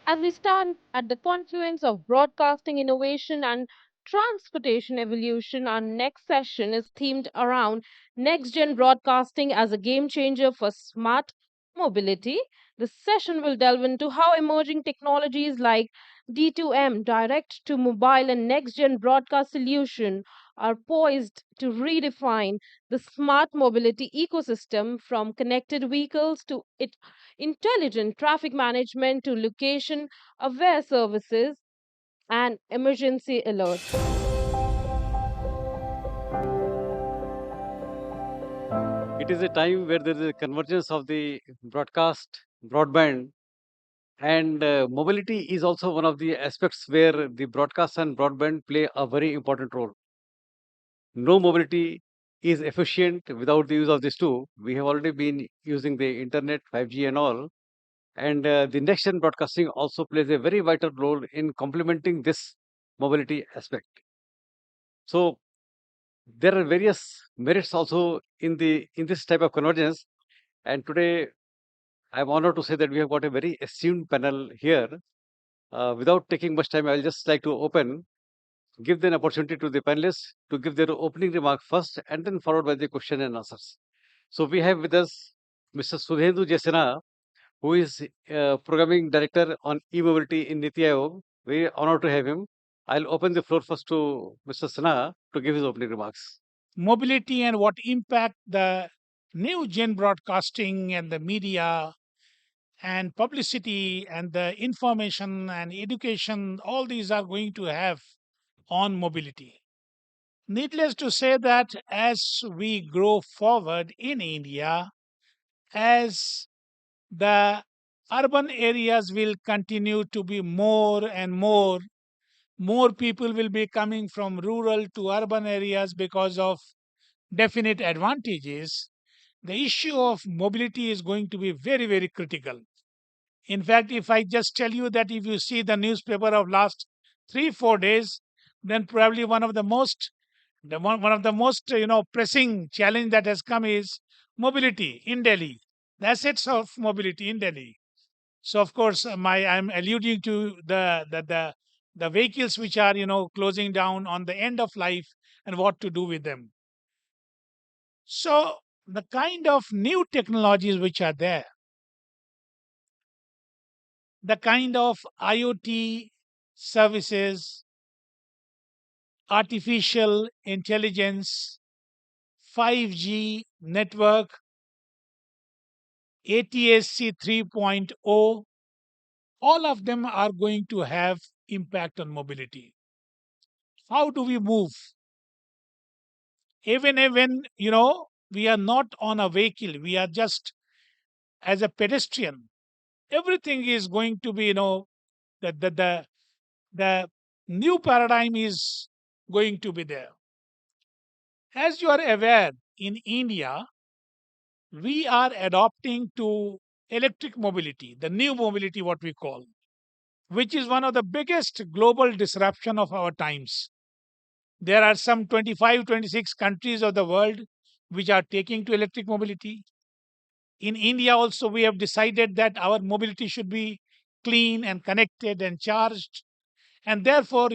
As we stand at the confluence of broadcasting innovation and transportation evolution, our next session is themed around next gen broadcasting as a game changer for smart mobility. The session will delve into how emerging technologies like D2M, direct to mobile, and next gen broadcast solution are poised to redefine the smart mobility ecosystem from connected vehicles to intelligent traffic management to location aware services and emergency alerts. It is a time where there is a convergence of the broadcast, broadband, and mobility is also one of the aspects where the broadcast and broadband play a very important role. No mobility is efficient without the use of these two. We have already been using the internet, 5G, and all. And the next gen broadcasting also plays a very vital role in complementing this mobility aspect. So there are various merits also in this type of convergence. And today I'm honored to say that we have got a very esteemed panel here. Without taking much time, I'll just like to give the opportunity to the panelists to give their opening remark first, and then followed by the question and answers. So we have with us Mr. Sudhendu Jesena, who is programming director on e-mobility in Niti Aayog. Very honored to have him. I'll open the floor first to Mr. Sinha to give his opening remarks. Mobility and what impact the new gen broadcasting and the media and publicity and the information and education, all these are going to have on mobility. Needless to say that as we grow forward in India, as the urban areas will continue to be more and more people will be coming from rural to urban areas because of definite advantages. The issue of mobility is going to be very, very critical. In fact, if I just tell you that if you see the newspaper of last 3 4 days, then probably one of the most pressing challenge that has come is mobility in Delhi, the assets of mobility in Delhi. So of course, my I'm alluding to the vehicles which are closing down on the end of life and what to do with them. So the kind of new technologies which are there, the kind of IoT services, artificial intelligence, 5G network, ATSC 3.0, all of them are going to have impact on mobility. How do we move? Even when we are not on a vehicle, we are just as a pedestrian. Everything is going to be the new paradigm is going to be there. As you are aware, in India, we are adopting to electric mobility, the new mobility, what we call, which is one of the biggest global disruption of our times. There are some 25, 26 countries of the world which are taking to electric mobility. In India, also, we have decided that our mobility should be clean and connected and charged. And therefore,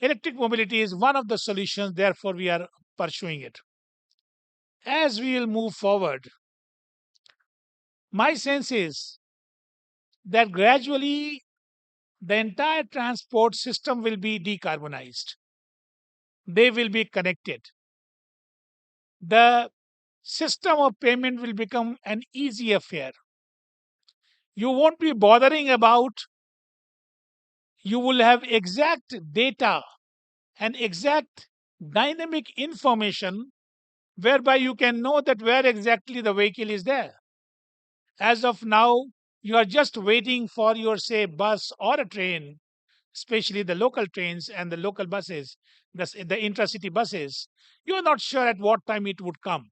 electric mobility is one of the solutions. Therefore, we are pursuing it. As we will move forward, my sense is that gradually the entire transport system will be decarbonized. They will be connected. The system of payment will become an easy affair. You won't be bothering about, you will have exact data and exact dynamic information whereby you can know that where exactly the vehicle is there. As of now, you are just waiting for your, say, bus or a train, especially the local trains and the local buses, the intracity buses. You are not sure at what time it would come.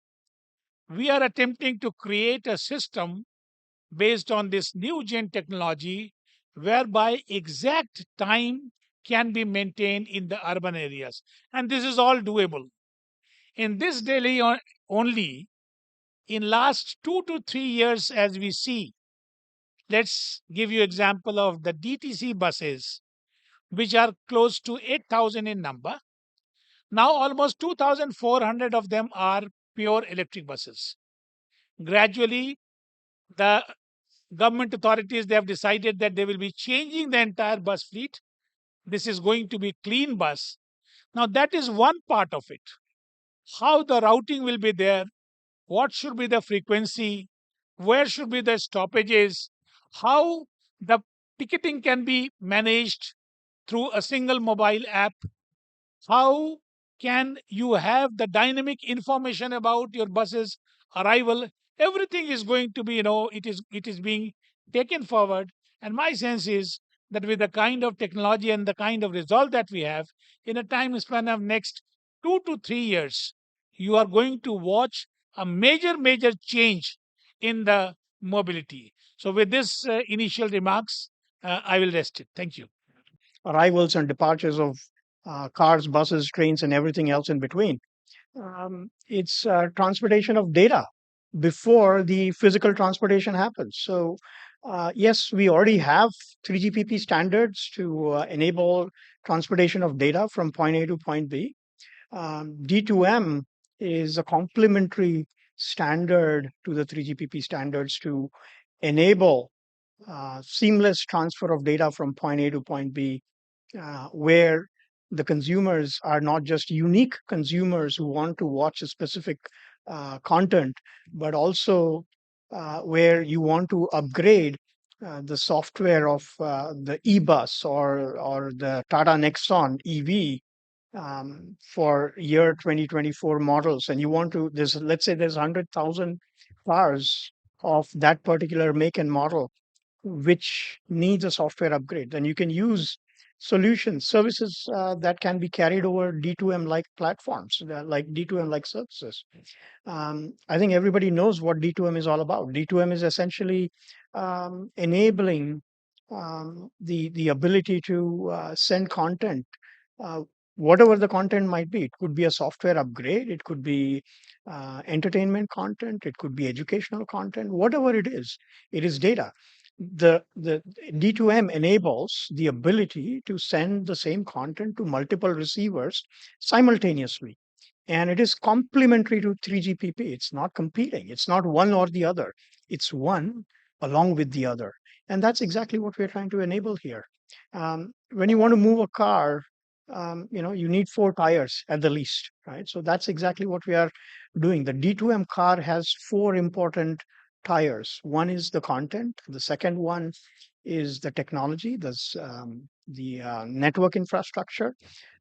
We are attempting to create a system based on this new gen technology whereby exact time can be maintained in the urban areas. And this is all doable. In this Delhi only, in last 2 to 3 years, as we see, Let's give you example of the DTC buses, which are close to 8,000 in number. Now almost 2,400 of them are pure electric buses. Gradually, the government authorities, they have decided that they will be changing the entire bus fleet. This is going to be clean bus. Now that is one part of it. How the routing will be there, what should be the frequency, where should be the stoppages, how the ticketing can be managed through a single mobile app, how can you have the dynamic information about your bus's arrival. Everything is going to be, it is being taken forward. And my sense is that with the kind of technology and the kind of result that we have, in a time span of next 2 to 3 years, you are going to watch a major change in the mobility. So with this initial remarks, I will rest it. Thank you. Arrivals and departures of cars, buses, trains, and everything else in between. It's transportation of data before the physical transportation happens. So, yes, we already have 3GPP standards to enable transportation of data from point A to point B. D2M is a complementary standard to the 3GPP standards to enable seamless transfer of data from point A to point B, where the consumers are not just unique consumers who want to watch a specific content, but also where you want to upgrade the software of the e-bus or the Tata Nexon EV for year 2024 models, and you want to, there's, let's say there's 100,000 cars of that particular make and model which needs a software upgrade, then you can use solutions, services that can be carried over D2M like platforms, like D2M like services. I think everybody knows what D2M is all about. D2M is essentially enabling the ability to send content, uh, whatever the content might be. It could be a software upgrade, it could be entertainment content, it could be educational content, whatever it is data. The D2M enables the ability to send the same content to multiple receivers simultaneously, and it is complementary to 3GPP. It's not competing. It's not one or the other. It's one along with the other. And that's exactly what we're trying to enable here. When you want to move a car, you need four tires at the least, right? So that's exactly what we are doing. The D2M car has four important tires. One is the content. The second one is the technology. There's the network infrastructure.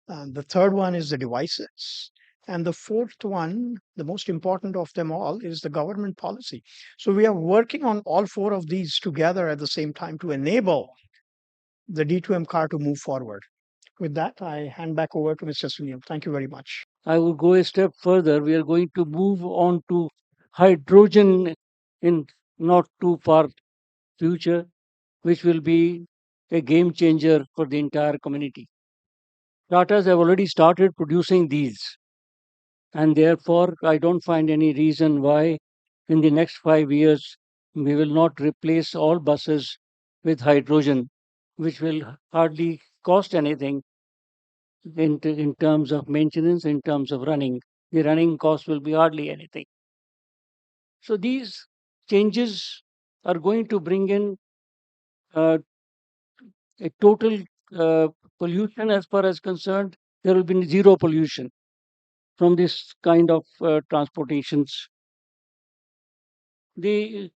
The third one is the devices. And the fourth one, the most important of them all, is the government policy. So we are working on all four of these together at the same time to enable the D2M car to move forward. With that, I hand back over to Mr. Sunil. Thank you very much. I would go a step further. We are going to move on to hydrogen in not too far future, which will be a game changer for the entire community. Tatas have already started producing these, and therefore I don't find any reason why in the next 5 years we will not replace all buses with hydrogen, which will hardly cost anything in terms of maintenance, in terms of running. The running cost will be hardly anything. So these changes are going to bring in uh, a total uh, pollution as far as concerned. There will be zero pollution from this kind of transportations. The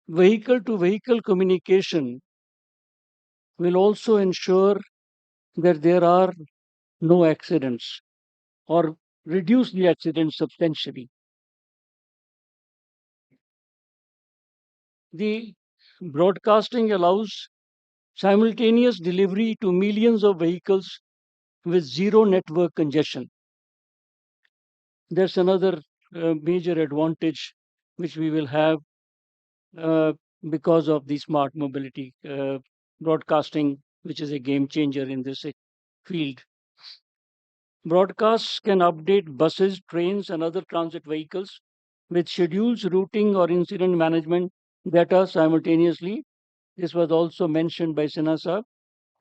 vehicle to vehicle communication will also ensure that there are no accidents or reduce the accidents substantially. The broadcasting allows simultaneous delivery to millions of vehicles with zero network congestion. That's another major advantage which we will have uh, because of the smart mobility broadcasting, which is a game changer in this field. Broadcasts can update buses, trains, and other transit vehicles with schedules, routing, or incident management data simultaneously. This was also mentioned by Sinha Saab,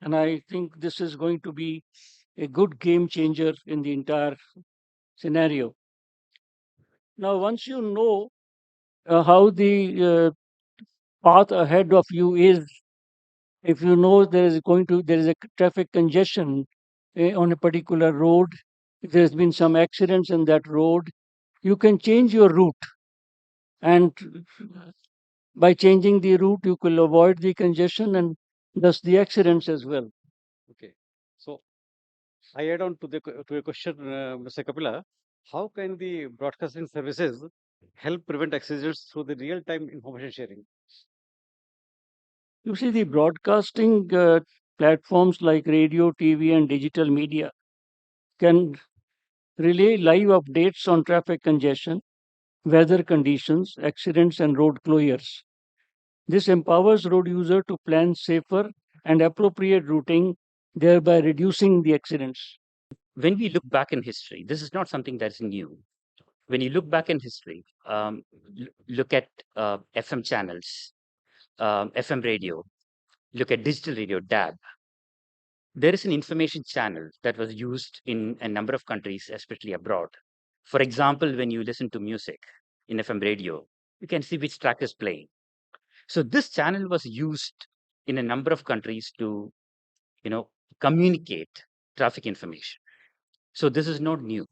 and I think this is going to be a good game changer in the entire scenario. Now, once you know how the path ahead of you is, if you know there is a traffic congestion on a particular road, if there's been some accidents in that road, you can change your route, and by changing the route you will avoid the congestion and thus the accidents as well. Okay. So I add on to to your question, Mr. Kapila. How can the broadcasting services help prevent accidents through the real-time information sharing? You see, the broadcasting platforms like radio, TV, and digital media can relay live updates on traffic congestion, weather conditions, accidents, and road closures. This empowers road user to plan safer and appropriate routing, thereby reducing the accidents. When we look back in history, this is not something that's new. When you look back in history, look at FM channels, FM radio, look at digital radio, DAB. There is an information channel that was used in a number of countries, especially abroad. For example, when you listen to music in FM radio, you can see which track is playing. So this channel was used in a number of countries to, you know, communicate traffic information. So this is not new.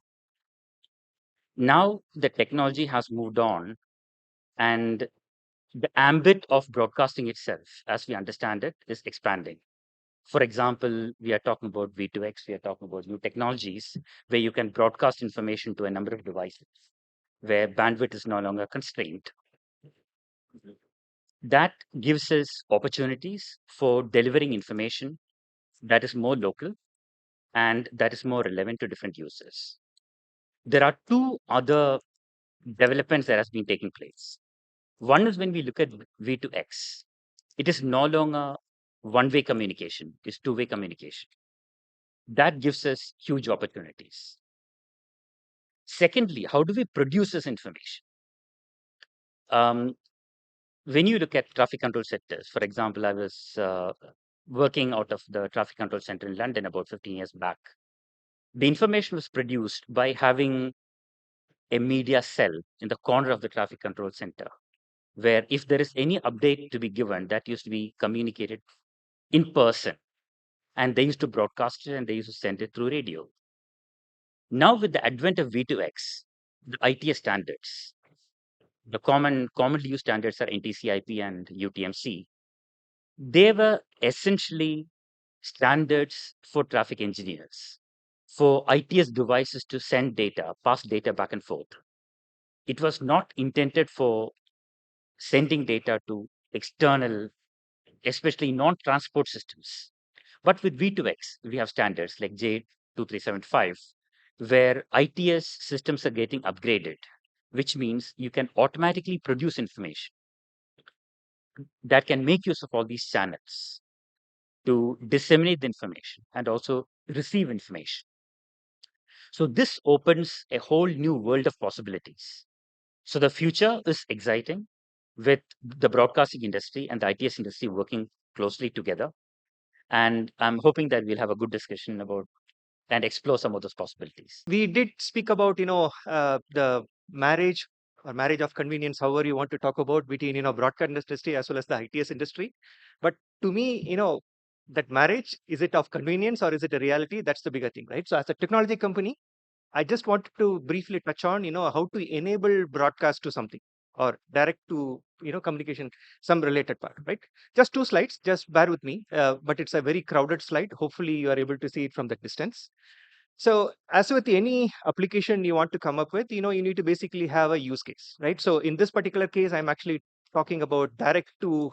Now the technology has moved on, and the ambit of broadcasting itself, as we understand it, is expanding. For example, we are talking about V2X, we are talking about new technologies where you can broadcast information to a number of devices, where bandwidth is no longer constrained. That gives us opportunities for delivering information that is more local and that is more relevant to different users. There are two other developments that has been taking place. One is when we look at V2X, it is no longer one-way communication, it's two-way communication. That gives us huge opportunities. Secondly, how do we produce this information? When you look at traffic control centers, for example, I was working out of the traffic control center in London about 15 years back. The information was produced by having a media cell in the corner of the traffic control center, where if there is any update to be given, that used to be communicated in person. And they used to broadcast it and they used to send it through radio. Now, with the advent of V2X, the ITS standards, the commonly used standards are NTC-IP and UTMC. They were essentially standards for traffic engineers, for ITS devices to send data, pass data back and forth. It was not intended for sending data to external, especially non-transport systems. But with V2X, we have standards like J2375, where ITS systems are getting upgraded, which means you can automatically produce information that can make use of all these channels to disseminate the information and also receive information. So this opens a whole new world of possibilities. So the future is exciting with the broadcasting industry and the ITS industry working closely together. And I'm hoping that we'll have a good discussion about and explore some of those possibilities. We did speak about, the marriage or marriage of convenience, however you want to talk about, between, broadcast industry as well as the ITS industry. But to me, that marriage, is it of convenience or is it a reality? That's the bigger thing, right? So as a technology company, I just wanted to briefly touch on, how to enable broadcast to something or direct to, communication, some related part, right? Just two slides, just bear with me. But it's a very crowded slide. Hopefully you are able to see it from the distance. So as with any application you want to come up with, you need to basically have a use case, right? So in this particular case, I'm actually talking about direct to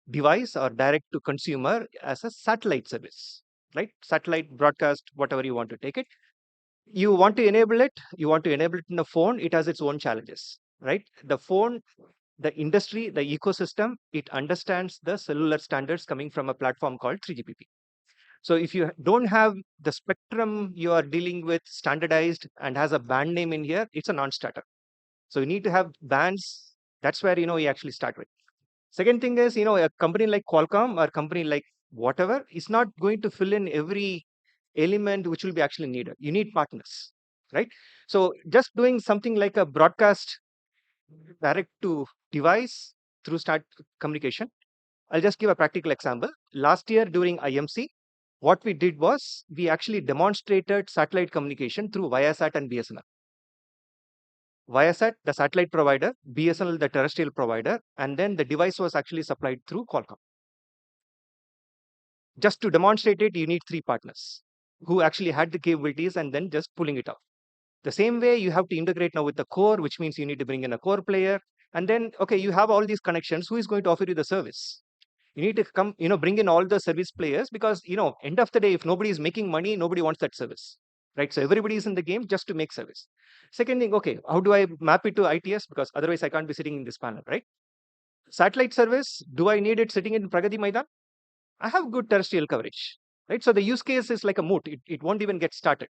device or direct to consumer as a satellite service, right? Satellite broadcast, whatever you want to take it. You want to enable it, you want to enable it in a phone, it has its own challenges, right? The phone, the industry, the ecosystem, it understands the cellular standards coming from a platform called 3GPP. So if you don't have the spectrum you are dealing with standardized and has a band name in here, it's a non-starter. So you need to have bands. That's where you actually start with. Second thing is, a company like Qualcomm or company like whatever is not going to fill in every element which will be actually needed. You need partners, right? So just doing something like a broadcast direct to device through start communication. I'll just give a practical example. Last year during IMC, what we did was we actually demonstrated satellite communication through Viasat and BSNL. Viasat, the satellite provider, BSNL, the terrestrial provider, and then the device was actually supplied through Qualcomm. Just to demonstrate it, you need three partners who actually had the capabilities and then just pulling it out. The same way you have to integrate now with the core, which means you need to bring in a core player. And then, okay, you have all these connections. Who is going to offer you the service? You need to come, bring in all the service players because, end of the day, if nobody is making money, nobody wants that service, right? So everybody is in the game just to make service. Second thing, okay, how do I map it to ITS? Because otherwise I can't be sitting in this panel, right? Satellite service, do I need it sitting in Pragati Maidan? I have good terrestrial coverage, right? So the use case is like a moot. It won't even get started.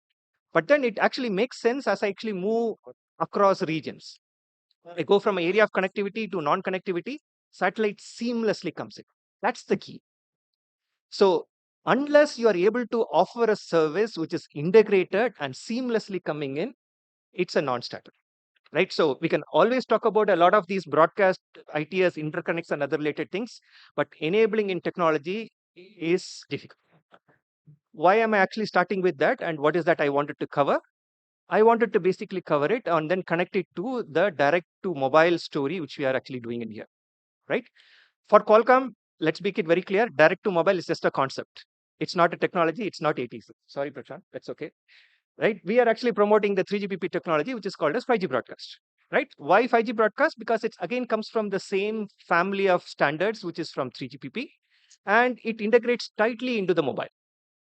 But then it actually makes sense as I actually move across regions. I go from an area of connectivity to non-connectivity, satellite seamlessly comes in. That's the key. So unless you are able to offer a service which is integrated and seamlessly coming in, it's a non-starter, right? So we can always talk about a lot of these broadcast ITS interconnects and other related things, but enabling in technology is difficult. Why am I actually starting with that? And what is that I wanted to cover? I wanted to basically cover it and then connect it to the direct to mobile story, which we are actually doing in here, right? For Qualcomm, let's make it very clear, direct to mobile is just a concept. It's not a technology, it's not ATC. Sorry, Prashant, that's okay. Right? We are actually promoting the 3GPP technology, which is called as 5G broadcast. Right? Why 5G broadcast? Because it again comes from the same family of standards, which is from 3GPP, and it integrates tightly into the mobile.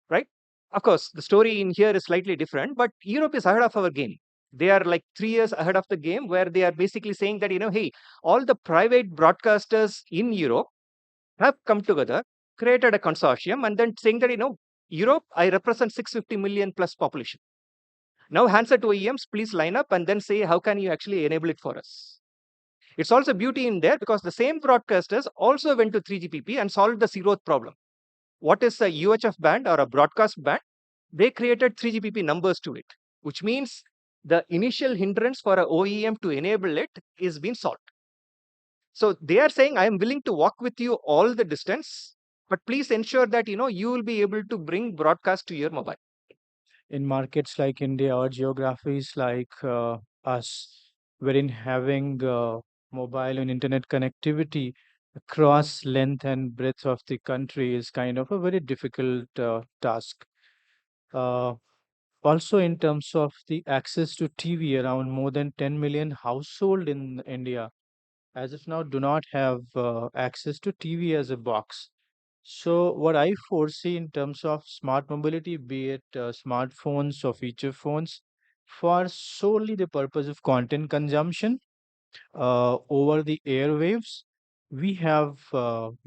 Right? Of course, the story in here is slightly different, but Europe is ahead of our game. They are like 3 years ahead of the game, where they are basically saying that, hey, all the private broadcasters in Europe have come together, created a consortium, and then saying that, Europe, I represent 650 million plus population. Now handset OEMs, please line up and then say, how can you actually enable it for us? It's also beauty in there because the same broadcasters also went to 3GPP and solved the zeroth problem. What is a UHF band or a broadcast band? They created 3GPP numbers to it, which means the initial hindrance for a OEM to enable it is being solved. So they are saying, I am willing to walk with you all the distance, but please ensure that, you will be able to bring broadcast to your mobile. In markets like India or geographies like us, wherein having mobile and internet connectivity across length and breadth of the country is kind of a very difficult task. Uh, Also, in terms of the access to TV, around more than 10 million household in India as of now do not have access to TV as a box. So, what I foresee in terms of smart mobility, be it smartphones or feature phones, for solely the purpose of content consumption over the airwaves, we have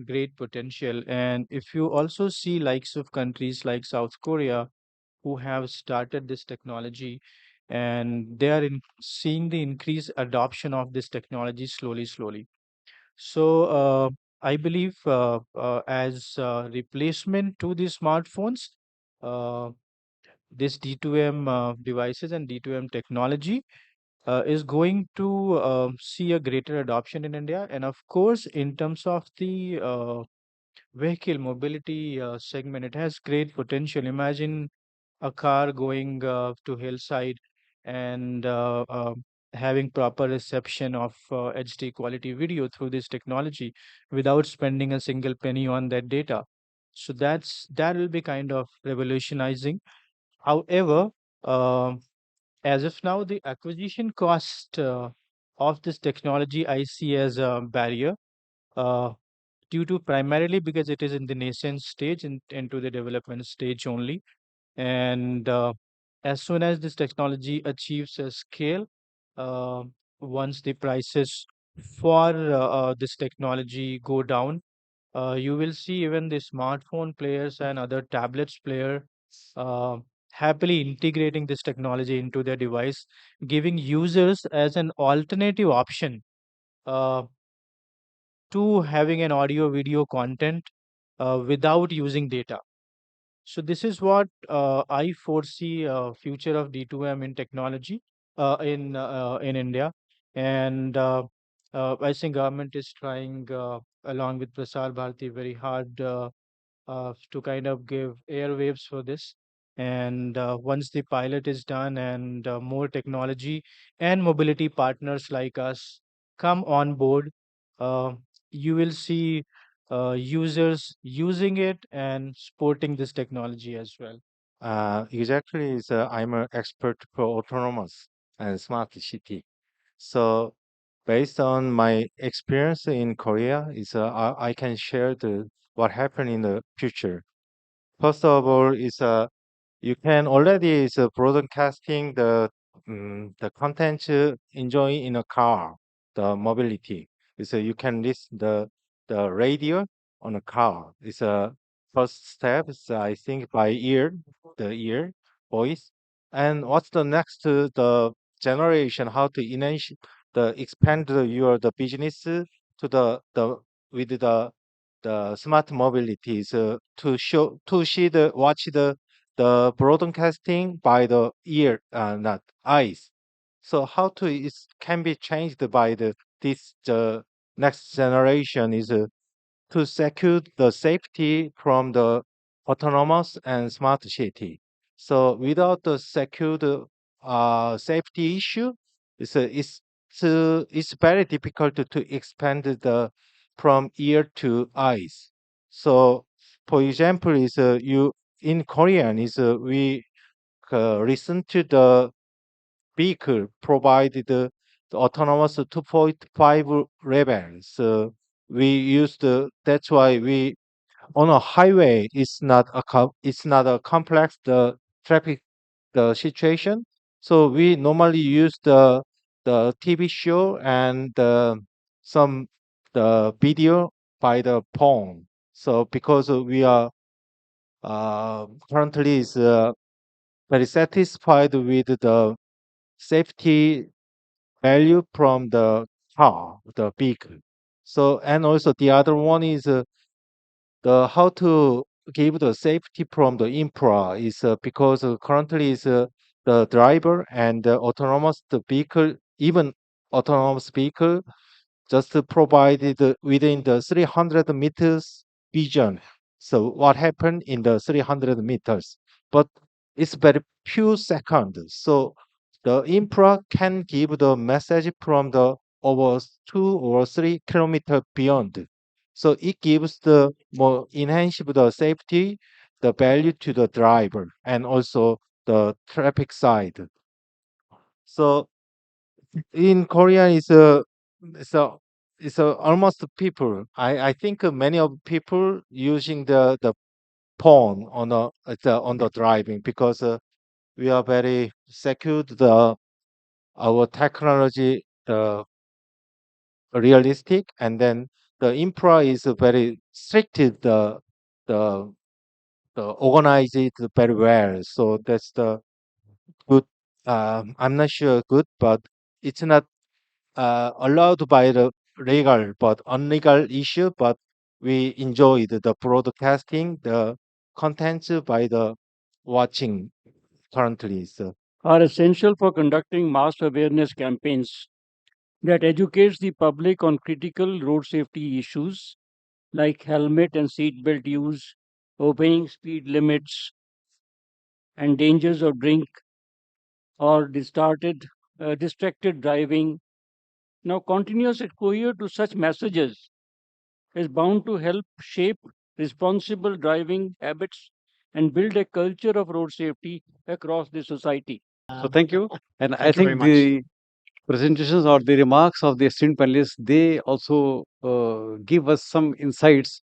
great potential. And if you also see likes of countries like South Korea who have started this technology and they are seeing the increased adoption of this technology slowly. So I believe as replacement to the smartphones, uh, this D2M devices and D2M technology is going to see a greater adoption in India. And of course, in terms of the vehicle mobility segment, it has great potential. Imagine a car going to hillside and having proper reception of HD quality video through this technology without spending a single penny on that data. So that will be kind of revolutionizing. However, as of now, the acquisition cost of this technology I see as a barrier. Uh, Due to primarily because it is in the nascent stage into the development stage only and as soon as this technology achieves a scale, uh, once the prices for this technology go down, you will see even the smartphone players and other tablets player. happily integrating this technology into their device, giving users as an alternative option uh, to having an audio video content without using data. So this is what I foresee future of D2M in technology in India, and I think government is trying along with Prasar Bharati very hard to kind of give airwaves for this. And once the pilot is done and more technology and mobility partners like us come on board, uh, you will see users using it and supporting this technology as well. Exactly. I'm an expert for autonomous and smart city. So based on my experience in Korea, I can share the what happened in the future. First of all, you can already is broadcasting the content enjoy in a car, the mobility. You can listen the radio on a car. It's a first step. I think by ear, the ear voice. And what's the next the generation? How to enhance expand your the business to the with the smart mobility is to see the watch the broadcasting by the ear, not eyes. So how to is can be changed by the next generation is to secure the safety from the autonomous and smart city. So without the secured safety issue, it's very difficult to expand the from ear to eyes. So for example, is you in Korean is we listen to the vehicle provided the autonomous 2.5 levels. We used that's why we on a highway it's not a complex the traffic the situation. So we normally use the TV show and some the video by the phone. So because we are currently is very satisfied with the safety value from the car, the vehicle. So, and also the other one is the how to give the safety from the infra is because currently is the driver and the autonomous the vehicle, even autonomous vehicle just provided within the 300 meters vision. So what happened in the 300 meters? But it's very few seconds. So the infra can give the message from the over 2 or 3 kilometers beyond. So it gives the more enhance the safety, the value to the driver and also the traffic side. So in Korea it's a almost people. I think many of people using the phone on the driving because we are very secured the our technology realistic and then the infra is very strict the the organize it very well. So that's the good. I'm not sure good, but it's not allowed by the legal but unlegal issue, but we enjoyed the broadcasting, the contents by the watching currently. So Are essential for conducting mass awareness campaigns that educates the public on critical road safety issues like helmet and seat belt use, obeying speed limits, and dangers of drink or distracted driving. Now, continuous exposure to such messages is bound to help shape responsible driving habits and build a culture of road safety across the society. So thank you. And I Thank you very think much. the presentations or the remarks of the esteemed panelists, they also give us some insights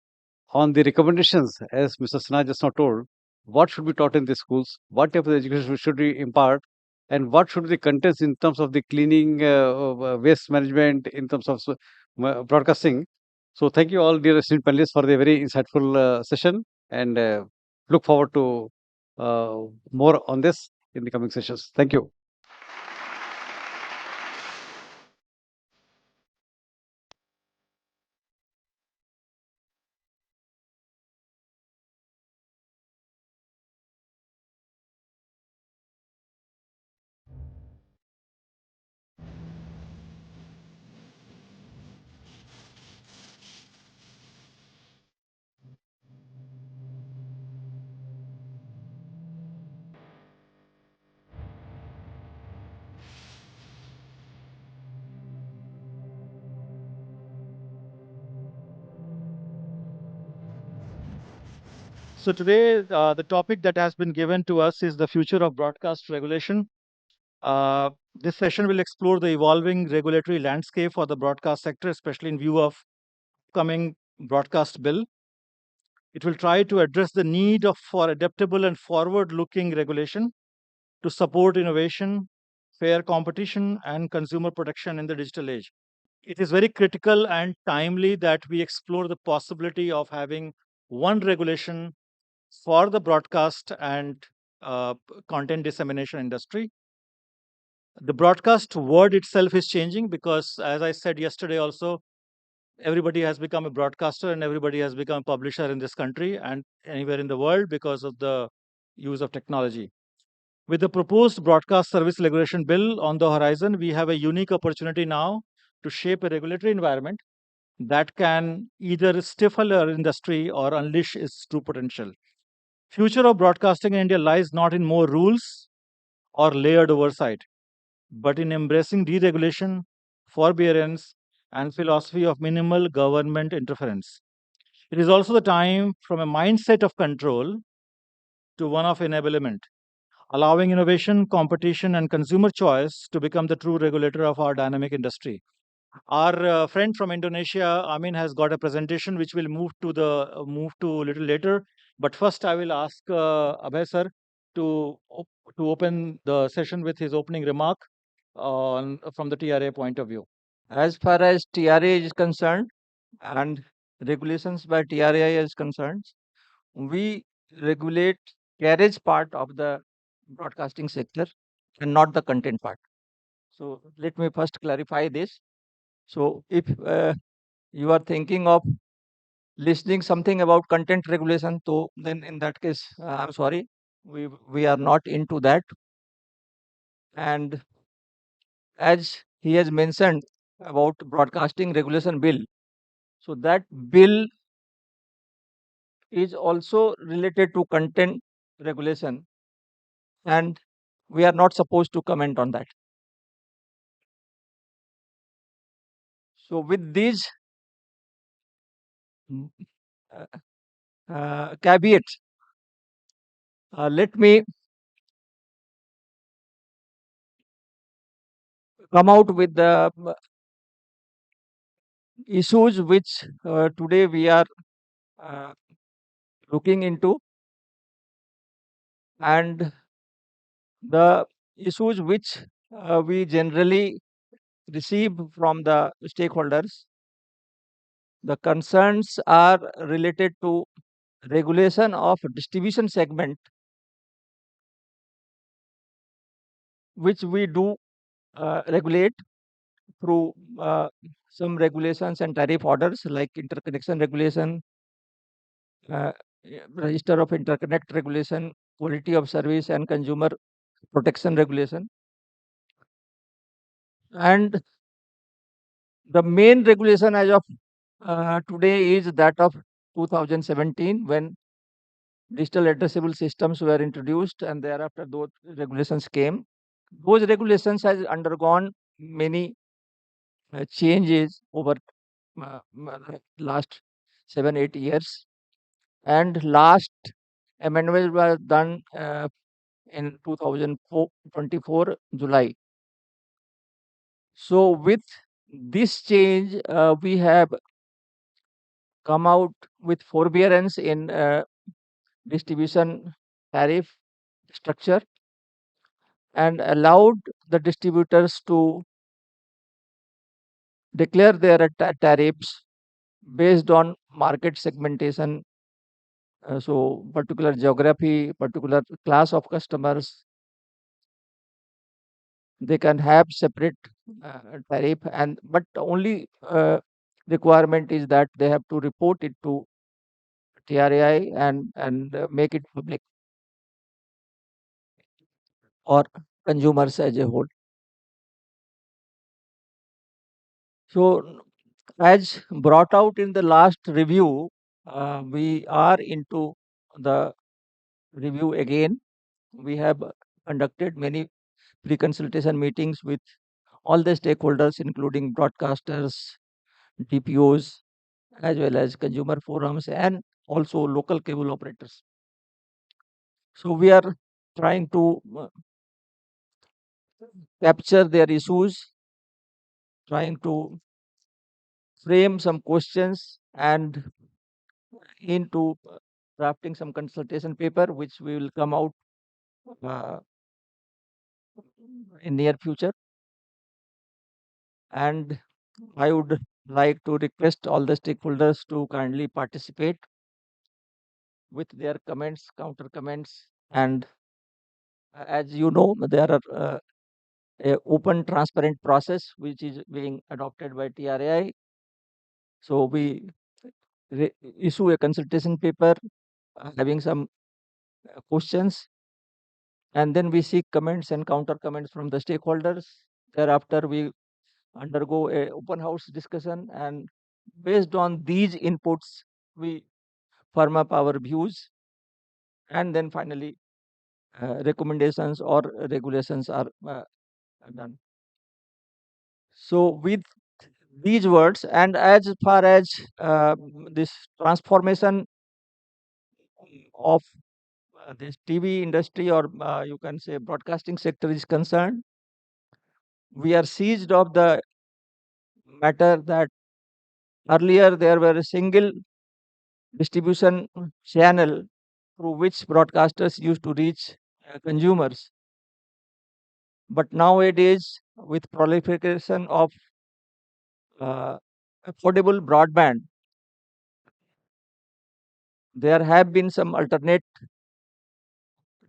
on the recommendations, as Mr. Sinha just now told, what should be taught in the schools, what type of education should we impart, and what should be the contents in terms of the cleaning, waste management, in terms of broadcasting. So thank you all, dear esteemed panelists, for the very insightful session, and look forward to more on this in the coming sessions. Thank you. So today, the topic that has been given to us is the future of broadcast regulation. This session will explore the evolving regulatory landscape for the broadcast sector, especially in view of upcoming broadcast bill. It will try to address the need for adaptable and forward-looking regulation to support innovation, fair competition, and consumer protection in the digital age. It is very critical and timely that we explore the possibility of having one regulation for the broadcast and content dissemination industry. The broadcast word itself is changing because, as I said yesterday, also everybody has become a broadcaster and everybody has become a publisher in this country and anywhere in the world because of the use of technology. With the proposed broadcast service regulation bill on the horizon, we have a unique opportunity now to shape a regulatory environment that can either stifle our industry or unleash its true potential. Future of broadcasting in India lies not in more rules or layered oversight, but in embracing deregulation, forbearance, and philosophy of minimal government interference. It is also the time from a mindset of control to one of enablement, allowing innovation, competition, and consumer choice to become the true regulator of our dynamic industry. Our friend from Indonesia, Amin, has got a presentation which will move to a little later. But first, I will ask Abhay sir to open the session with his opening remark on from the TRA point of view. As far as TRA is concerned and regulations by TRA is concerned, we regulate carriage part of the broadcasting sector and not the content part. So let me first clarify this. So if you are thinking of listening something about content regulation, so then in that case, I'm sorry, we are not into that. And as he has mentioned about broadcasting regulation bill, so that bill is also related to content regulation, and we are not supposed to comment on that. So with these mm, caveats, let me come out with the issues which today we are uh, looking into, and the issues which we generally receive from the stakeholders. The concerns are related to regulation of distribution segment, which we do regulate through some regulations and tariff orders like interconnection regulation, uh, register of interconnect regulation, quality of service and consumer protection regulation. And the main regulation as of today is that of 2017, when digital addressable systems were introduced and thereafter those regulations came. Those regulations has undergone many changes over last 7-8 years, and last amendment was done in 2024 July. So with this change, we have come out with forbearance in distribution tariff structure and allowed the distributors to declare their tariffs based on market segmentation So particular geography, particular class of customers, they can have separate tariff, and but only requirement is that they have to report it to TRAI and make it public or consumers as a whole. So as brought out in the last review, we are into the review again. We have conducted many pre-consultation meetings with all the stakeholders, including broadcasters, DPOs, as well as consumer forums and also local cable operators. So we are trying to capture their issues, trying to frame some questions and into drafting some consultation paper, which we will come out uh, in near future. And I would like to request all the stakeholders to kindly participate with their comments, counter comments, and as you know, there are a open, transparent process which is being adopted by TRAI. So we issue a consultation paper having some questions, and then we seek comments and counter comments from the stakeholders. Thereafter, we undergo a open house discussion, and based on these inputs, we firm up our views, and then finally recommendations or regulations are done. So with these words, and as far as this transformation of this TV industry, or you can say broadcasting sector, is concerned, we are seized of the matter that earlier there were a single distribution channel through which broadcasters used to reach consumers. But nowadays, with proliferation of uh, affordable broadband, there have been some alternate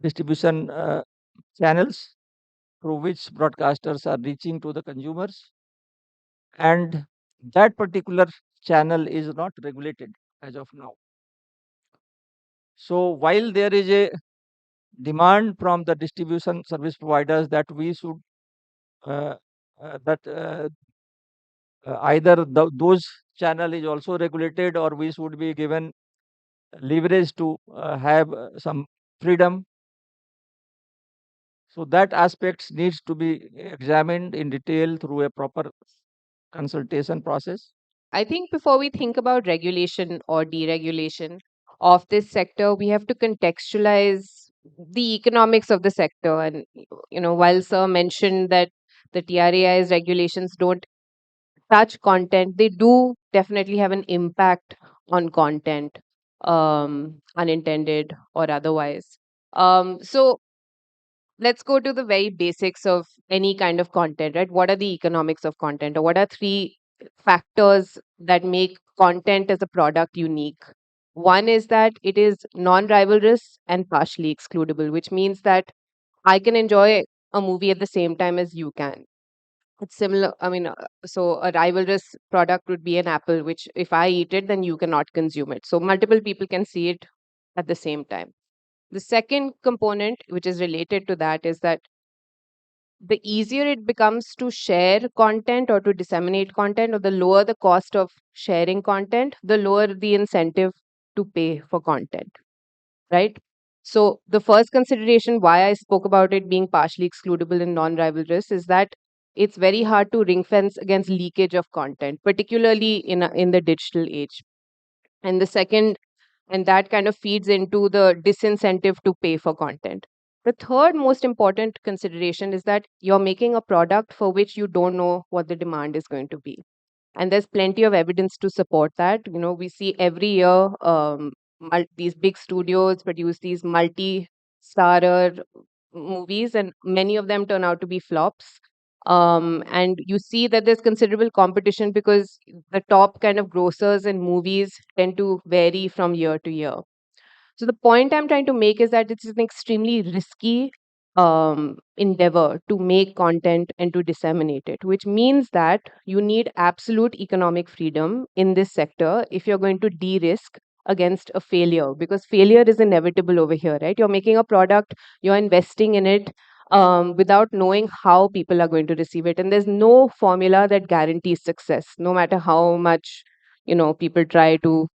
distribution channels through which broadcasters are reaching to the consumers, and that particular channel is not regulated as of now. So while there is a demand from the distribution service providers that we should uh, that either those channel is also regulated, or we should be given leverage to have some freedom. So that aspects needs to be examined in detail through a proper consultation process. I think before we think about regulation or deregulation of this sector, we have to contextualize the economics of the sector. And, while Sir mentioned that the TRAI's regulations don't touch content, they do definitely have an impact on content, unintended or otherwise. So let's go to the very basics of any kind of content, right? What are the economics of content, or what are three factors that make content as a product unique? One is that it is non-rivalrous and partially excludable, which means that I can enjoy a movie at the same time as you can. It's similar. I mean, so a rivalrous product would be an apple, which if I eat it, then you cannot consume it. So multiple people can see it at the same time. The second component, which is related to that, is that the easier it becomes to share content or to disseminate content, or the lower the cost of sharing content, the lower the incentive to pay for content, right? So, the first consideration why I spoke about it being partially excludable and non rivalrous is that it's very hard to ring fence against leakage of content, particularly in the digital age. And the second, and that kind of feeds into the disincentive to pay for content. The third most important consideration is that you're making a product for which you don't know what the demand is going to be. And there's plenty of evidence to support that. We see every year these big studios produce these multi-starrer movies, and many of them turn out to be flops. And you see that there's considerable competition because the top kind of grossers and movies tend to vary from year to year. So the point I'm trying to make is that it's an extremely risky endeavor to make content and to disseminate it, which means that you need absolute economic freedom in this sector if you're going to de-risk against a failure, because failure is inevitable over here, right? You're making a product, you're investing in it without knowing how people are going to receive it, and there's no formula that guarantees success, no matter how much people try to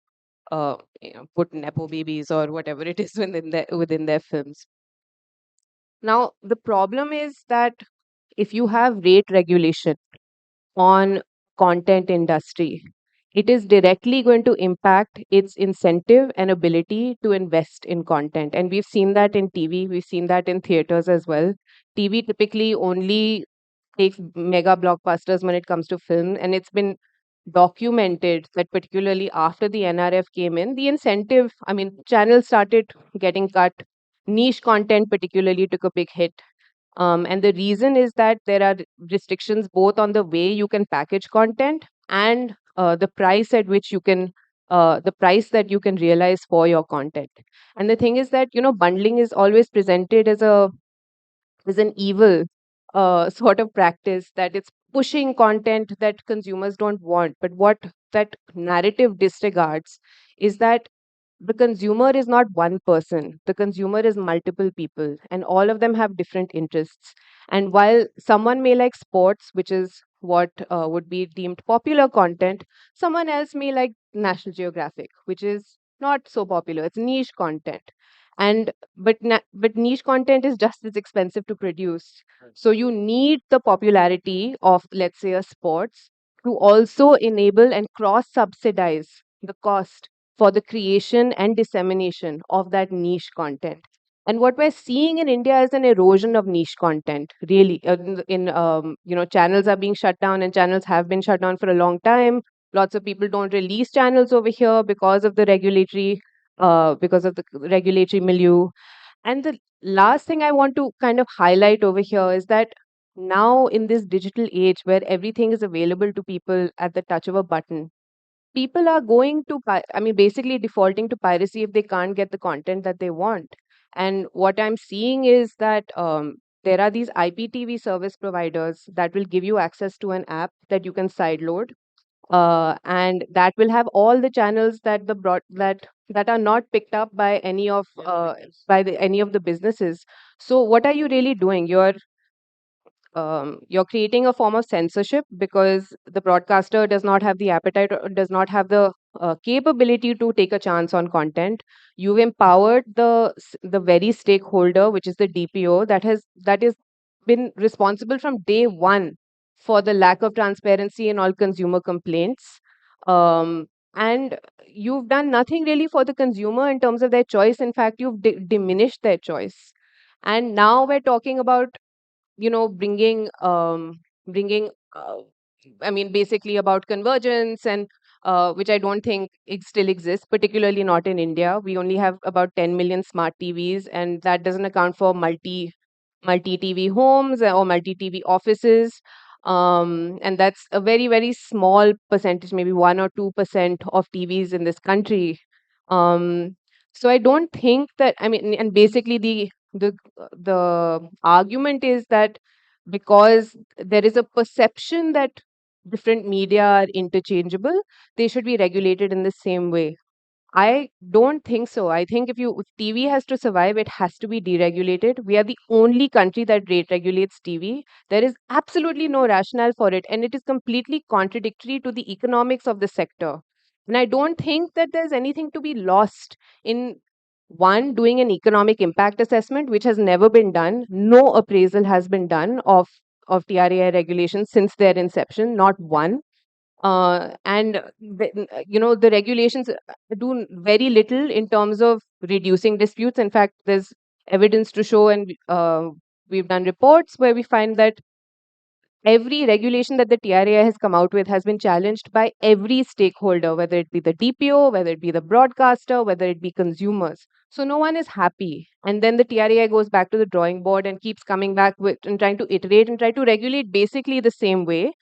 put nepo babies or whatever it is within their films. Now, the problem is that if you have rate regulation on content industry, it is directly going to impact its incentive and ability to invest in content. And we've seen that in TV, we've seen that in theaters as well. TV typically only takes mega blockbusters when it comes to film, and it's been documented that particularly after the NRF came in, the incentive, I mean, channels started getting cut. Niche content particularly took a big hit. And the reason is that there are restrictions both on the way you can package content and the price at which you can, the price that you can realize for your content. And the thing is that, bundling is always presented as an evil sort of practice, that it's pushing content that consumers don't want. But what that narrative disregards is that the consumer is not one person. The consumer is multiple people, and all of them have different interests. And while someone may like sports, which is what would be deemed popular content, someone else may like National Geographic, which is not so popular. It's niche content. And but niche content is just as expensive to produce. So you need the popularity of, let's say, a sports to also enable and cross subsidize the cost for the creation and dissemination of that niche content. And what we're seeing in India is an erosion of niche content. Really, channels are being shut down, and channels have been shut down for a long time. Lots of people don't release channels over here because of the regulatory milieu. And the last thing I want to kind of highlight over here is that now in this digital age where everything is available to people at the touch of a button, people are going to basically defaulting to piracy if they can't get the content that they want. And what I'm seeing is that there are these IPTV service providers that will give you access to an app that you can sideload, and that will have all the channels that the broad that are not picked up by any of the businesses. So what are you really doing? You're creating a form of censorship because the broadcaster does not have the appetite or does not have the capability to take a chance on content. You've empowered the very stakeholder, which is the DPO, that is been responsible from day one for the lack of transparency in all consumer complaints. Um, and you've done nothing really for the consumer in terms of their choice. In fact, you've diminished their choice. And now we're talking about bringing basically about convergence, and which I don't think it still exists, particularly not in India. We only have about 10 million smart TVs, and that doesn't account for multi TV homes or multi TV offices. And that's a very, very small percentage, maybe 1 or 2% of TVs in this country. Um, so I don't think that, and basically the argument is that because there is a perception that different media are interchangeable, they should be regulated in the same way. I don't think so. I think if TV has to survive, it has to be deregulated. We are the only country that rate regulates TV. There is absolutely no rationale for it, and it is completely contradictory to the economics of the sector. And I don't think that there's anything to be lost in one doing an economic impact assessment, which has never been done. No appraisal has been done of TRAI regulations since their inception, not one. The regulations do very little in terms of reducing disputes. In fact, there's evidence to show, and we've done reports where we find that every regulation that the TRAI has come out with has been challenged by every stakeholder, whether it be the DPO, whether it be the broadcaster, whether it be consumers. So no one is happy. And then the TRAI goes back to the drawing board and keeps coming back with and trying to iterate and try to regulate basically the same way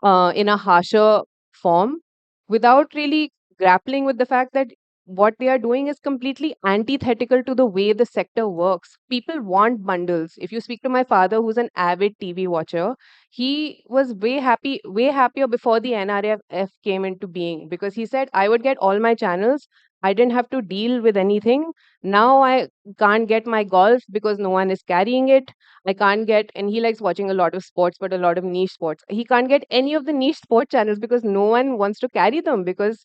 in a harsher form without really grappling with the fact that what they are doing is completely antithetical to the way the sector works. People want bundles. If you speak to my father, who's an avid TV watcher, he was way happier before the NRF came into being, because he said, I would get all my channels. I didn't have to deal with anything. Now I can't get my golf because no one is carrying it. I can't get, and he likes watching a lot of sports, but a lot of niche sports. He can't get any of the niche sport channels because no one wants to carry them, because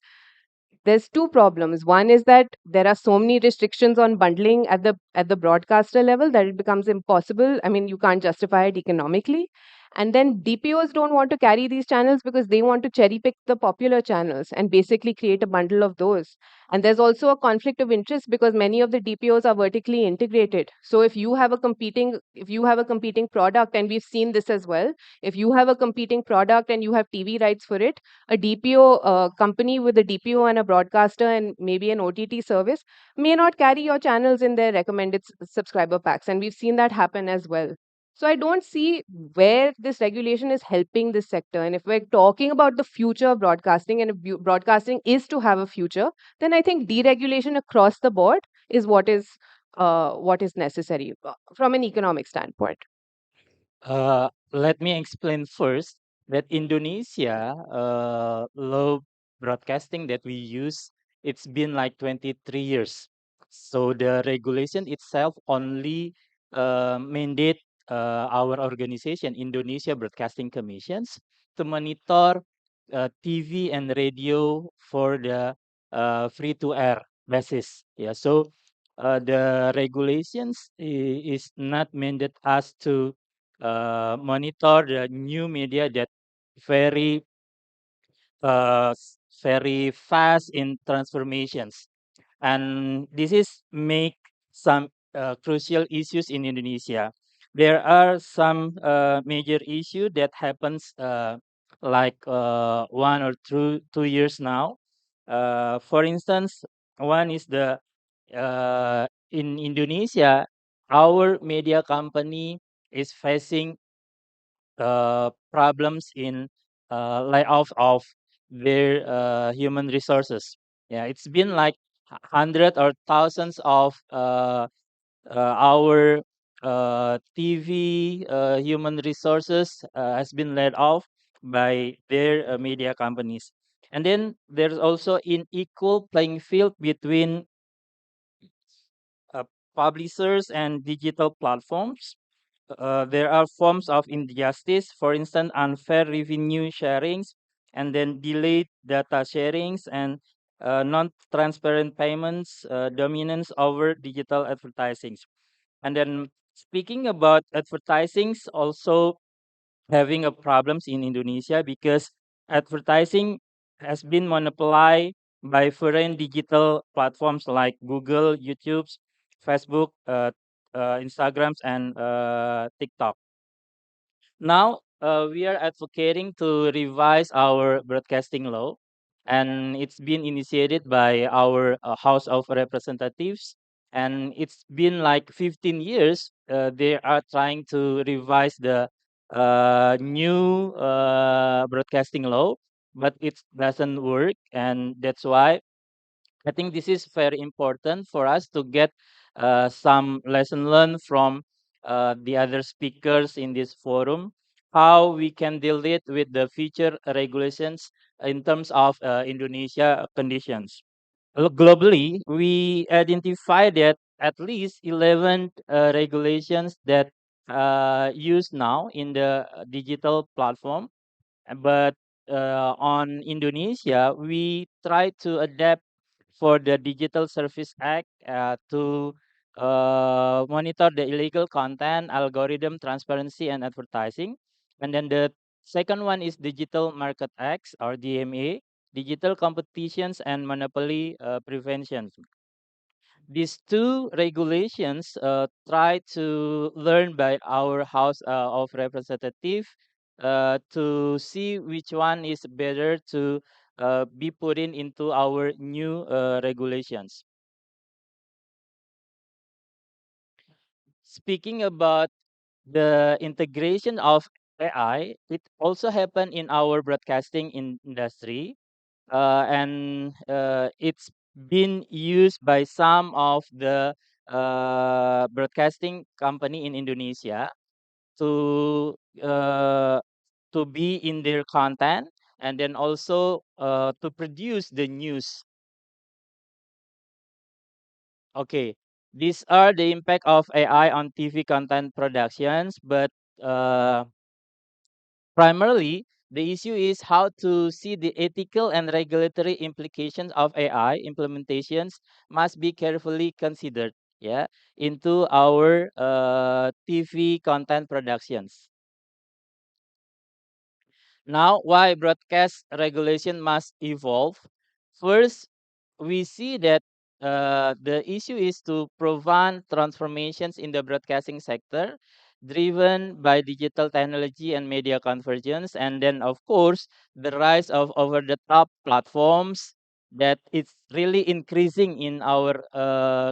there's two problems. One is that there are so many restrictions on bundling at the broadcaster level that it becomes impossible. I mean, you can't justify it economically. And then DPOs don't want to carry these channels because they want to cherry pick the popular channels and basically create a bundle of those. And there's also a conflict of interest because many of the DPOs are vertically integrated. So if you have a competing product, and we've seen this as well, if you have a competing product and you have TV rights for it, a DPO company with a DPO and a broadcaster and maybe an OTT service may not carry your channels in their recommended subscriber packs. And we've seen that happen as well. So I don't see where this regulation is helping this sector. And if we're talking about the future of broadcasting, and if broadcasting is to have a future, then I think deregulation across the board is what is necessary from an economic standpoint. Let me explain first that Indonesia law broadcasting that we use, it's been like 23 years. So the regulation itself only mandate our organization, Indonesia Broadcasting Commissions, to monitor TV and radio for the free to air basis. Yeah, so the regulations is not mandate us to monitor the new media that very very fast in transformations, and this is make some crucial issues in Indonesia. There are some major issue that happens like 1 or 2 years now. For instance, one is the in Indonesia, our media company is facing problems in layoff of their human resources. Yeah, it's been like hundred or thousands of our TV human resources has been laid off by their media companies. And then there's also unequal playing field between uh, publishers and digital platforms. There are forms of injustice, for instance, unfair revenue sharings, and then delayed data sharings and non-transparent payments, dominance over digital advertising. And then speaking about advertisings, also having a problems in Indonesia because advertising has been monopolized by foreign digital platforms like Google, YouTube, Facebook, Instagrams, and TikTok. Now, we are advocating to revise our broadcasting law, and it's been initiated by our House of Representatives. And it's been like 15 years. They are trying to revise the new broadcasting law, but it doesn't work, and that's why I think this is very important for us to get some lesson learned from the other speakers in this forum, how we can deal it with the future regulations in terms of Indonesia conditions. Globally, we identify that at least 11 regulations that used now in the digital platform, but on Indonesia, we try to adapt for the Digital Service Act to monitor the illegal content, algorithm transparency, and advertising. And then the second one is Digital Market Act or DMA, Digital Competitions and Monopoly Prevention. These two regulations try to learn by our House of Representative to see which one is better to be put in into our new regulations. Speaking about the integration of AI, it also happened in our broadcasting industry, and it's been used by some of the broadcasting company in Indonesia to uh, to be in their content, and then also to produce the news. Okay, these are the impact of AI on TV content productions, but uh, primarily the issue is how to see the ethical and regulatory implications of AI implementations must be carefully considered, yeah, into our TV content productions. Now, why broadcast regulation must evolve? First, we see that the issue is to prevent transformations in the broadcasting sector driven by digital technology and media convergence. And then, of course, the rise of over the top platforms that it's really increasing in our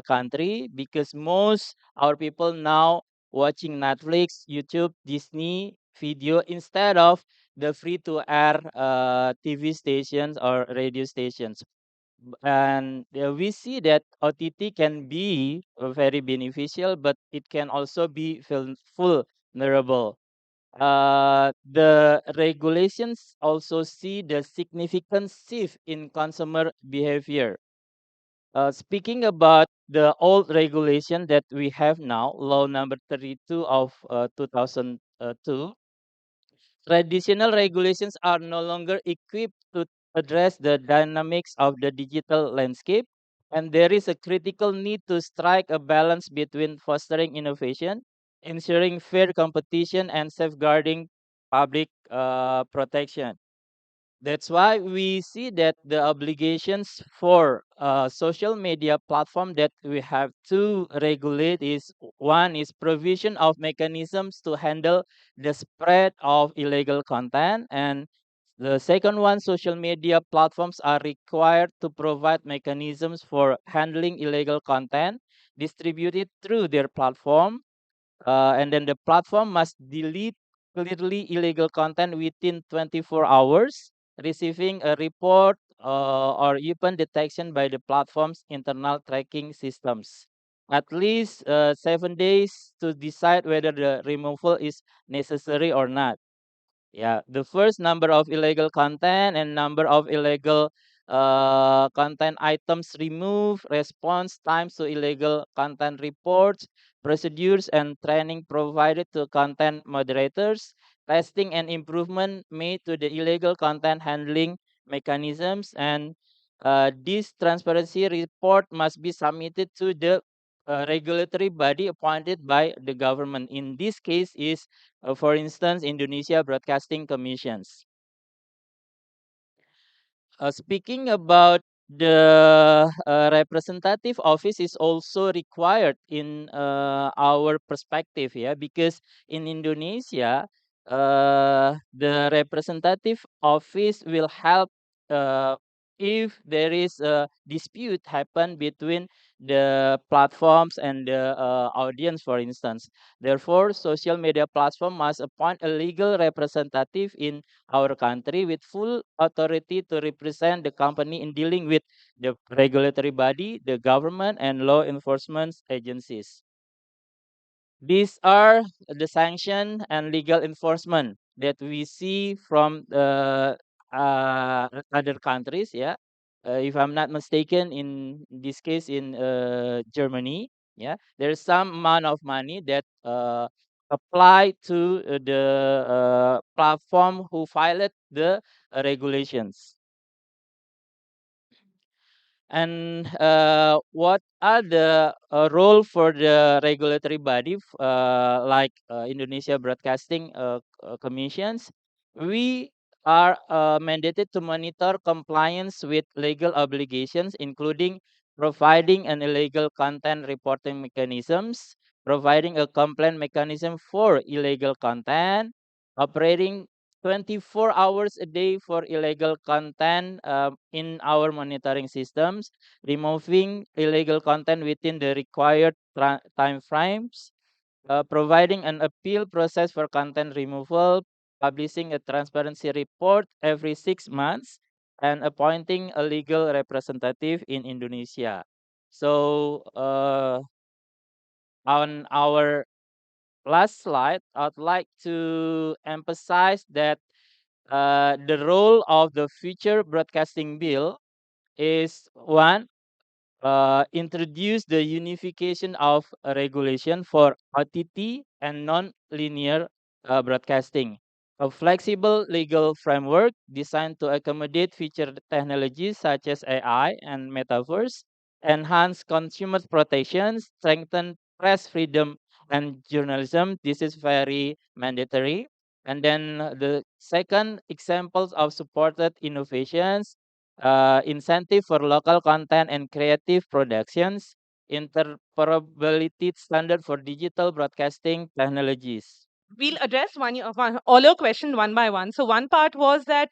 country because most our people now watching Netflix, YouTube, Disney video instead of the free to air TV stations or radio stations. And we see that OTT can be very beneficial, but it can also be vulnerable. The regulations also see the significant shift in consumer behavior. Speaking about the old regulation that we have now, Law Number 32 of 2002, traditional regulations are no longer equipped to address the dynamics of the digital landscape, and there is a critical need to strike a balance between fostering innovation, ensuring fair competition, and safeguarding public protection. That's why we see that the obligations for social media platform that we have to regulate is one is provision of mechanisms to handle the spread of illegal content, and the second one, social media platforms are required to provide mechanisms for handling illegal content distributed through their platform, and then the platform must delete clearly illegal content within 24 hours, receiving a report or even detection by the platform's internal tracking systems. At least 7 days to decide whether the removal is necessary or not. Yeah, the first number of illegal content and number of illegal content items removed, response times to illegal content reports, procedures and training provided to content moderators, testing and improvement made to the illegal content handling mechanisms, and this transparency report must be submitted to the regulatory body appointed by the government. In this case is for instance, Indonesia Broadcasting Commissions. Speaking about the representative office is also required in our perspective, yeah, because in Indonesia, the representative office will help if there is a dispute happen between the platforms and the audience, for instance. Therefore, social media platform must appoint a legal representative in our country with full authority to represent the company in dealing with the regulatory body, the government, and law enforcement agencies. These are the sanction and legal enforcement that we see from the other countries. Yeah, if I'm not mistaken, in this case in Germany, yeah, there's some amount of money that apply to the platform who violate the regulations. And what are the role for the regulatory body like Indonesia Broadcasting Commissions? We are mandated to monitor compliance with legal obligations, including providing an illegal content reporting mechanisms, providing a complaint mechanism for illegal content, operating 24 hours a day for illegal content in our monitoring systems, removing illegal content within the required time frames, providing an appeal process for content removal, publishing a transparency report every 6 months, and appointing a legal representative in Indonesia. So, on our last slide, I'd like to emphasize that the role of the future broadcasting bill is one, introduce the unification of a regulation for OTT and non-linear broadcasting. A flexible legal framework designed to accommodate future technologies such as AI and metaverse, enhance consumer protection, strengthen press freedom and journalism. This is very mandatory. And then the second examples of supported innovations, incentive for local content and creative productions, interoperability standard for digital broadcasting technologies. We'll address all your question one by one. So one part was that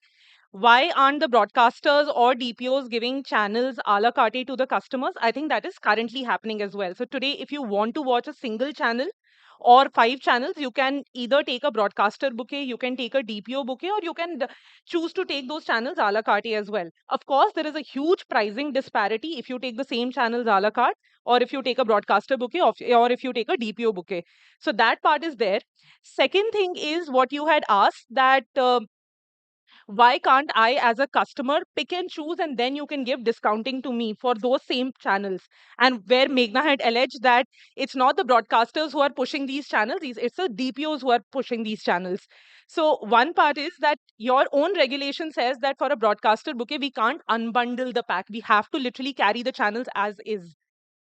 why aren't the broadcasters or DPOs giving channels a la carte to the customers? I think that is currently happening as well. So today, if you want to watch a single channel or 5 channels, you can either take a broadcaster bouquet, you can take a DPO bouquet, or you can choose to take those channels a la carte as well. Of course, there is a huge pricing disparity if you take the same channels a la carte, or if you take a broadcaster bouquet, or if you take a DPO bouquet. So that part is there. Second thing is what you had asked, that why can't I, as a customer, pick and choose, and then you can give discounting to me for those same channels? And where Meghna had alleged that it's not the broadcasters who are pushing these channels, it's the DPOs who are pushing these channels. So one part is that your own regulation says that for a broadcaster bouquet, we can't unbundle the pack. We have to literally carry the channels as is.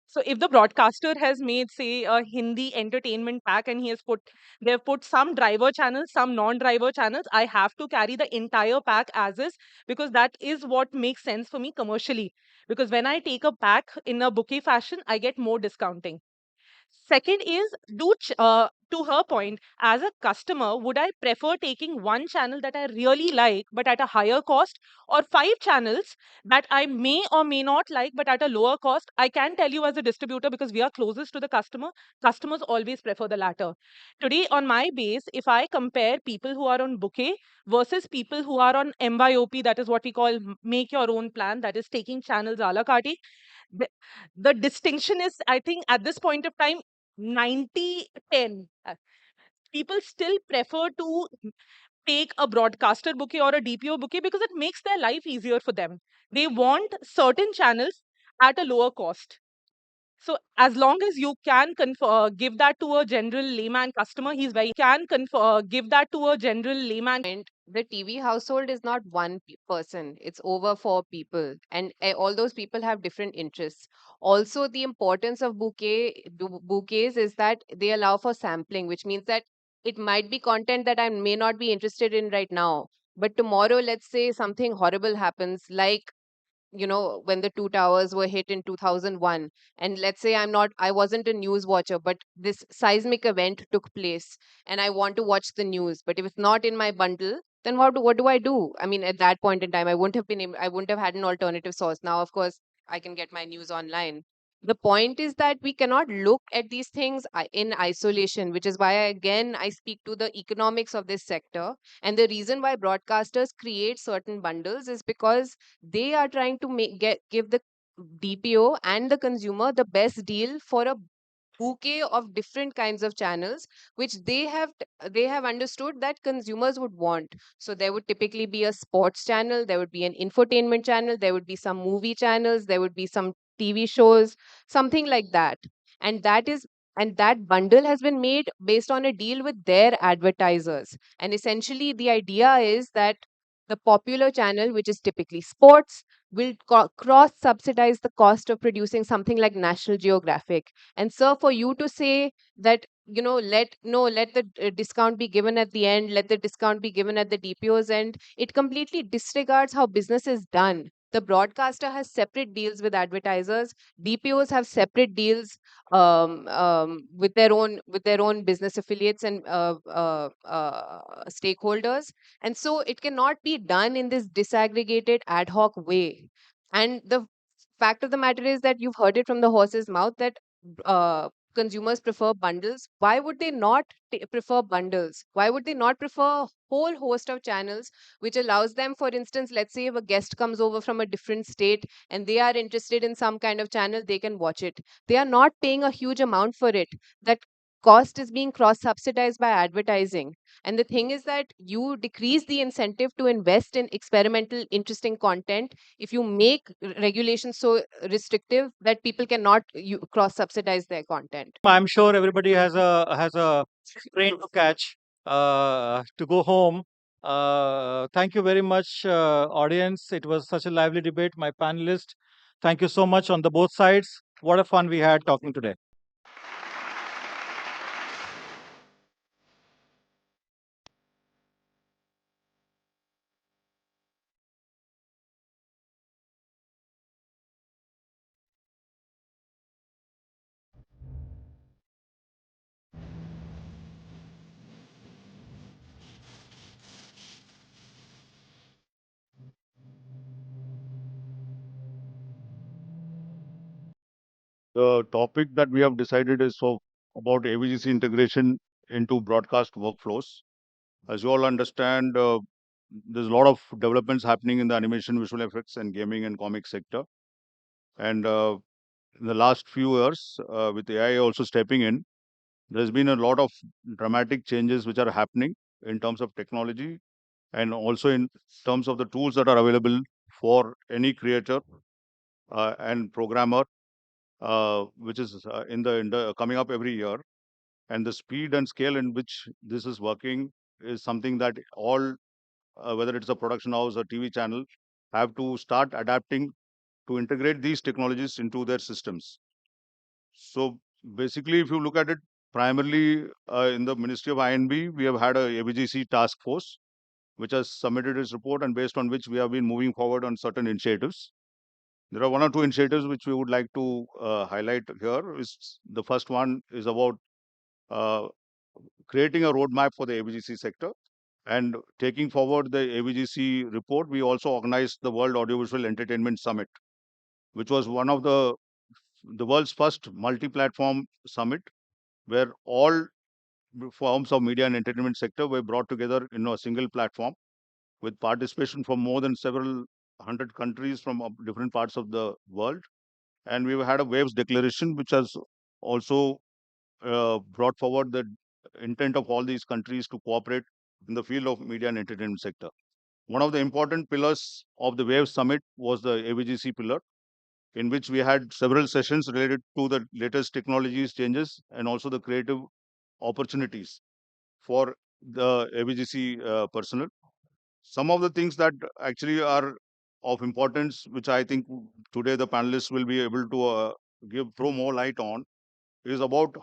So if the broadcaster has made, say, a Hindi entertainment pack, and they've put some driver channels, some non-driver channels, I have to carry the entire pack as is, because that is what makes sense for me commercially. Because when I take a pack in a bouquet fashion, I get more discounting. Second is, to her point, as a customer, would I prefer taking one channel that I really like but at a higher cost, or 5 channels that I may or may not like but at a lower cost? I can tell you as a distributor, because we are closest to the customer, customers always prefer the latter. Today, on my base, if I compare people who are on bouquet versus people who are on MYOP, that is what we call make your own plan, that is taking channels a la carte, the, the distinction is, I think, at this point of time, 90-10. People still prefer to take a broadcaster bouquet or a DPO bouquet because it makes their life easier for them. They want certain channels at a lower cost. So as long as you can give that to a general layman customer, give that to a general layman. The TV household is not one person, it's over 4 people, and all those people have different interests. Also, the importance of bouquets is that they allow for sampling, which means that it might be content that I may not be interested in right now, but tomorrow, let's say something horrible happens, like when the two towers were hit in 2001, and let's say I wasn't a news watcher, but this seismic event took place and I want to watch the news, but if it's not in my bundle, then what do I do? I mean, at that point in time, I wouldn't have had an alternative source. Now, of course, I can get my news online. The point is that we cannot look at these things in isolation, which is why again I speak to the economics of this sector. And the reason why broadcasters create certain bundles is because they are trying to give the DPO and the consumer the best deal for a bouquet of different kinds of channels, which they have understood that consumers would want. So there would typically be a sports channel, there would be an infotainment channel, there would be some movie channels, there would be some TV shows, something like that. And that bundle has been made based on a deal with their advertisers. And essentially the idea is that the popular channel, which is typically sports, will cross subsidize the cost of producing something like National Geographic. And so for you to say that, let the discount be given at the end, let the discount be given at the DPO's end, it completely disregards how business is done. The broadcaster has separate deals with advertisers. DPOs have separate deals with their own business affiliates and stakeholders. And so it cannot be done in this disaggregated ad hoc way. And the fact of the matter is that you've heard it from the horse's mouth that consumers prefer bundles. Why would they not prefer bundles? Why would they not prefer a whole host of channels which allows them, for instance, let's say if a guest comes over from a different state and they are interested in some kind of channel, they can watch it. They are not paying a huge amount for it. That cost is being cross subsidized by advertising. And the thing is that you decrease the incentive to invest in experimental, interesting content if you make regulations so restrictive that people cannot cross subsidize their content. I'm sure everybody has a train to catch to go home. Thank you very much, audience. It was such a lively debate. My panelists, thank you so much on the both sides. What a fun we had talking today. The topic that we have decided is about AVGC integration into broadcast workflows. As you all understand, there's a lot of developments happening in the animation, visual effects, and gaming and comic sector. And in the last few years, with AI also stepping in, there's been a lot of dramatic changes which are happening in terms of technology and also in terms of the tools that are available for any creator and programmer, which is in the coming up every year. And the speed and scale in which this is working is something that all, whether it's a production house or TV channel, have to start adapting to integrate these technologies into their systems. So basically, if you look at it, primarily in the Ministry of INB, we have had a ABGC task force which has submitted its report, and based on which we have been moving forward on certain initiatives. There are one or two initiatives which we would like to highlight here. The first one is about uh, creating a roadmap for the ABGC sector and taking forward the ABGC report. We also organized the World Audiovisual Entertainment Summit, which was one of the world's first multi-platform summit where all forms of media and entertainment sector were brought together in a single platform with participation from more than several hundred countries from different parts of the world. And we had a waves declaration, which has also brought forward the intent of all these countries to cooperate in the field of media and entertainment sector. One of the important pillars of the Waves Summit was the AVGC pillar, in which we had several sessions related to the latest technologies changes and also the creative opportunities for the AVGC personnel. Some of the things that actually are of importance, which I think today the panelists will be able to throw more light on, is about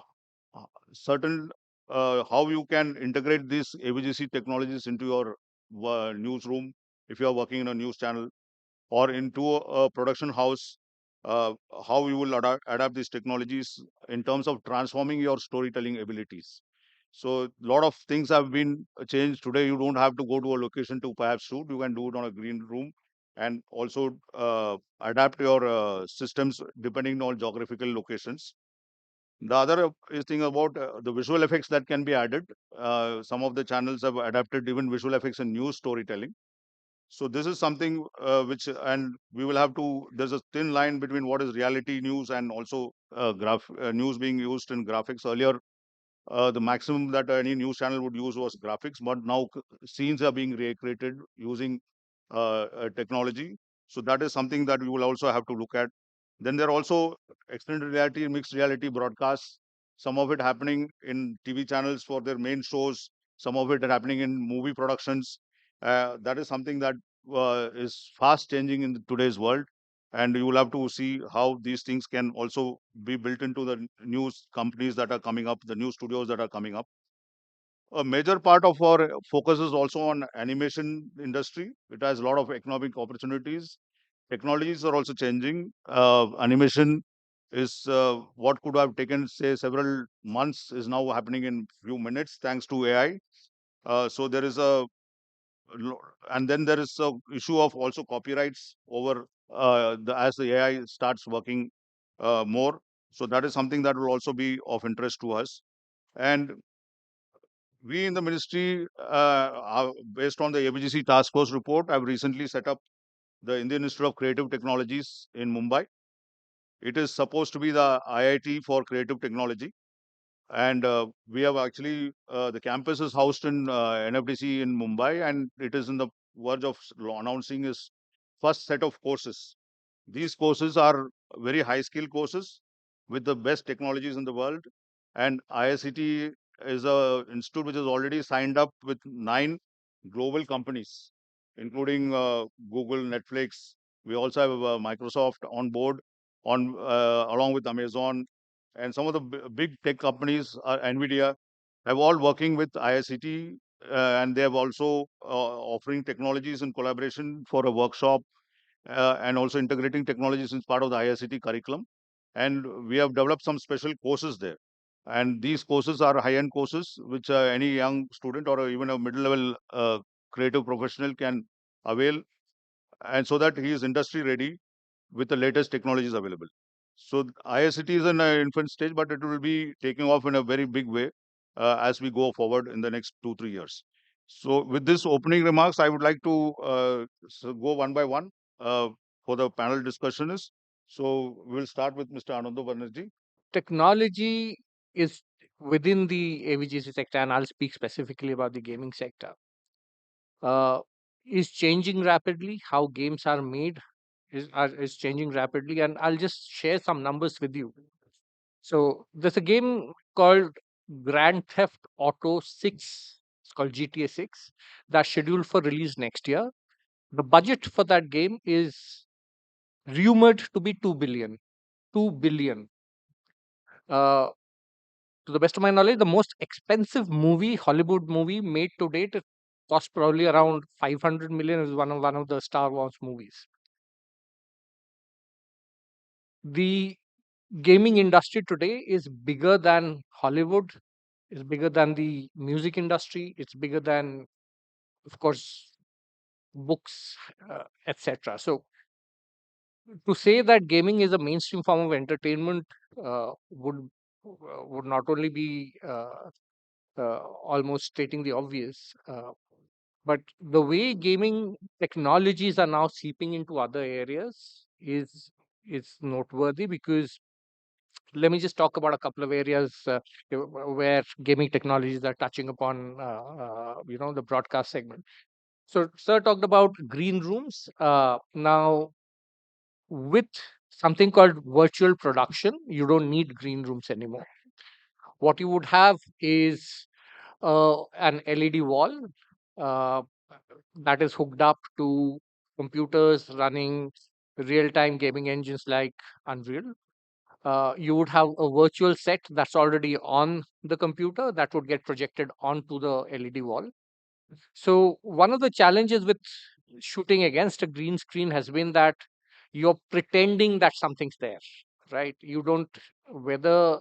uh, certain how you can integrate these AVGC technologies into your newsroom if you are working in a news channel or into a production house, uh, how you will adapt these technologies in terms of transforming your storytelling abilities. So a lot of things have been changed today. You don't have to go to a location to perhaps shoot. You can do it on a green room and also adapt your systems depending on geographical locations. The other is thing about the visual effects that can be added. Some of the channels have adapted even visual effects in news storytelling. So this is something which, and we will have to. There's a thin line between what is reality news and also news being used in graphics. Earlier, the maximum that any news channel would use was graphics, but now scenes are being recreated using technology. So that is something that we will also have to look at. Then there are also extended reality and mixed reality broadcasts. Some of it happening in TV channels for their main shows. Some of it happening in movie productions. That is something that is fast changing in today's world, and you will have to see how these things can also be built into the news companies that are coming up, the new studios that are coming up. A major part of our focus is also on animation industry. It has a lot of economic opportunities. Technologies are also changing. Animation is what could have taken, say, several months is now happening in few minutes thanks to AI. So there is and then there is a issue of also copyrights over as the AI starts working more. So that is something that will also be of interest to us. And we in the ministry, based on the ABGC task force report, I've recently set up the Indian Institute of Creative Technologies in Mumbai. It is supposed to be the IIT for creative technology. And we have actually, the campus is housed in NFDC in Mumbai, and it is in the verge of announcing its first set of courses. These courses are very high skill courses with the best technologies in the world. And ISCT is a institute which has already signed up with 9 global companies, including Google, Netflix. We also have Microsoft on board, on along with Amazon, and some of the big tech companies, Nvidia, have all working with ISCT, and they have also offering technologies in collaboration for a workshop, and also integrating technologies as part of the IICT curriculum. And we have developed some special courses there. And these courses are high-end courses, which any young student or even a middle-level creative professional can avail, and so that he is industry ready with the latest technologies available. So IICT is in an infant stage, but it will be taking off in a very big way as we go forward in the next 2-3 years. So with this opening remarks, I would like to go one by one for the panel discussions. So we'll start with Mr. Anando Banerjee. Technology is within the AVGC sector, and I'll speak specifically about the gaming sector, is changing rapidly. How games are made is changing rapidly, and I'll just share some numbers with you. So there's a game called Grand Theft Auto 6. It's called GTA 6. That's scheduled for release next year. The budget for that game is rumored to be 2 billion. 2 billion. To the best of my knowledge, the most expensive movie, Hollywood movie made to date, it cost probably around 500 million. Is one of the Star Wars movies. The gaming industry today is bigger than Hollywood, is bigger than the music industry, it's bigger than, of course, books, etc. So to say that gaming is a mainstream form of entertainment would not only be almost stating the obvious, but the way gaming technologies are now seeping into other areas is noteworthy, because let me just talk about a couple of areas where gaming technologies are touching upon the broadcast segment. So sir talked about green rooms. Now with something called virtual production, you don't need green rooms anymore. What you would have is an LED wall uh, that is hooked up to computers running real-time gaming engines like Unreal. You would have a virtual set that's already on the computer that would get projected onto the LED wall. So one of the challenges with shooting against a green screen has been that you're pretending that something's there, right? You don't, whether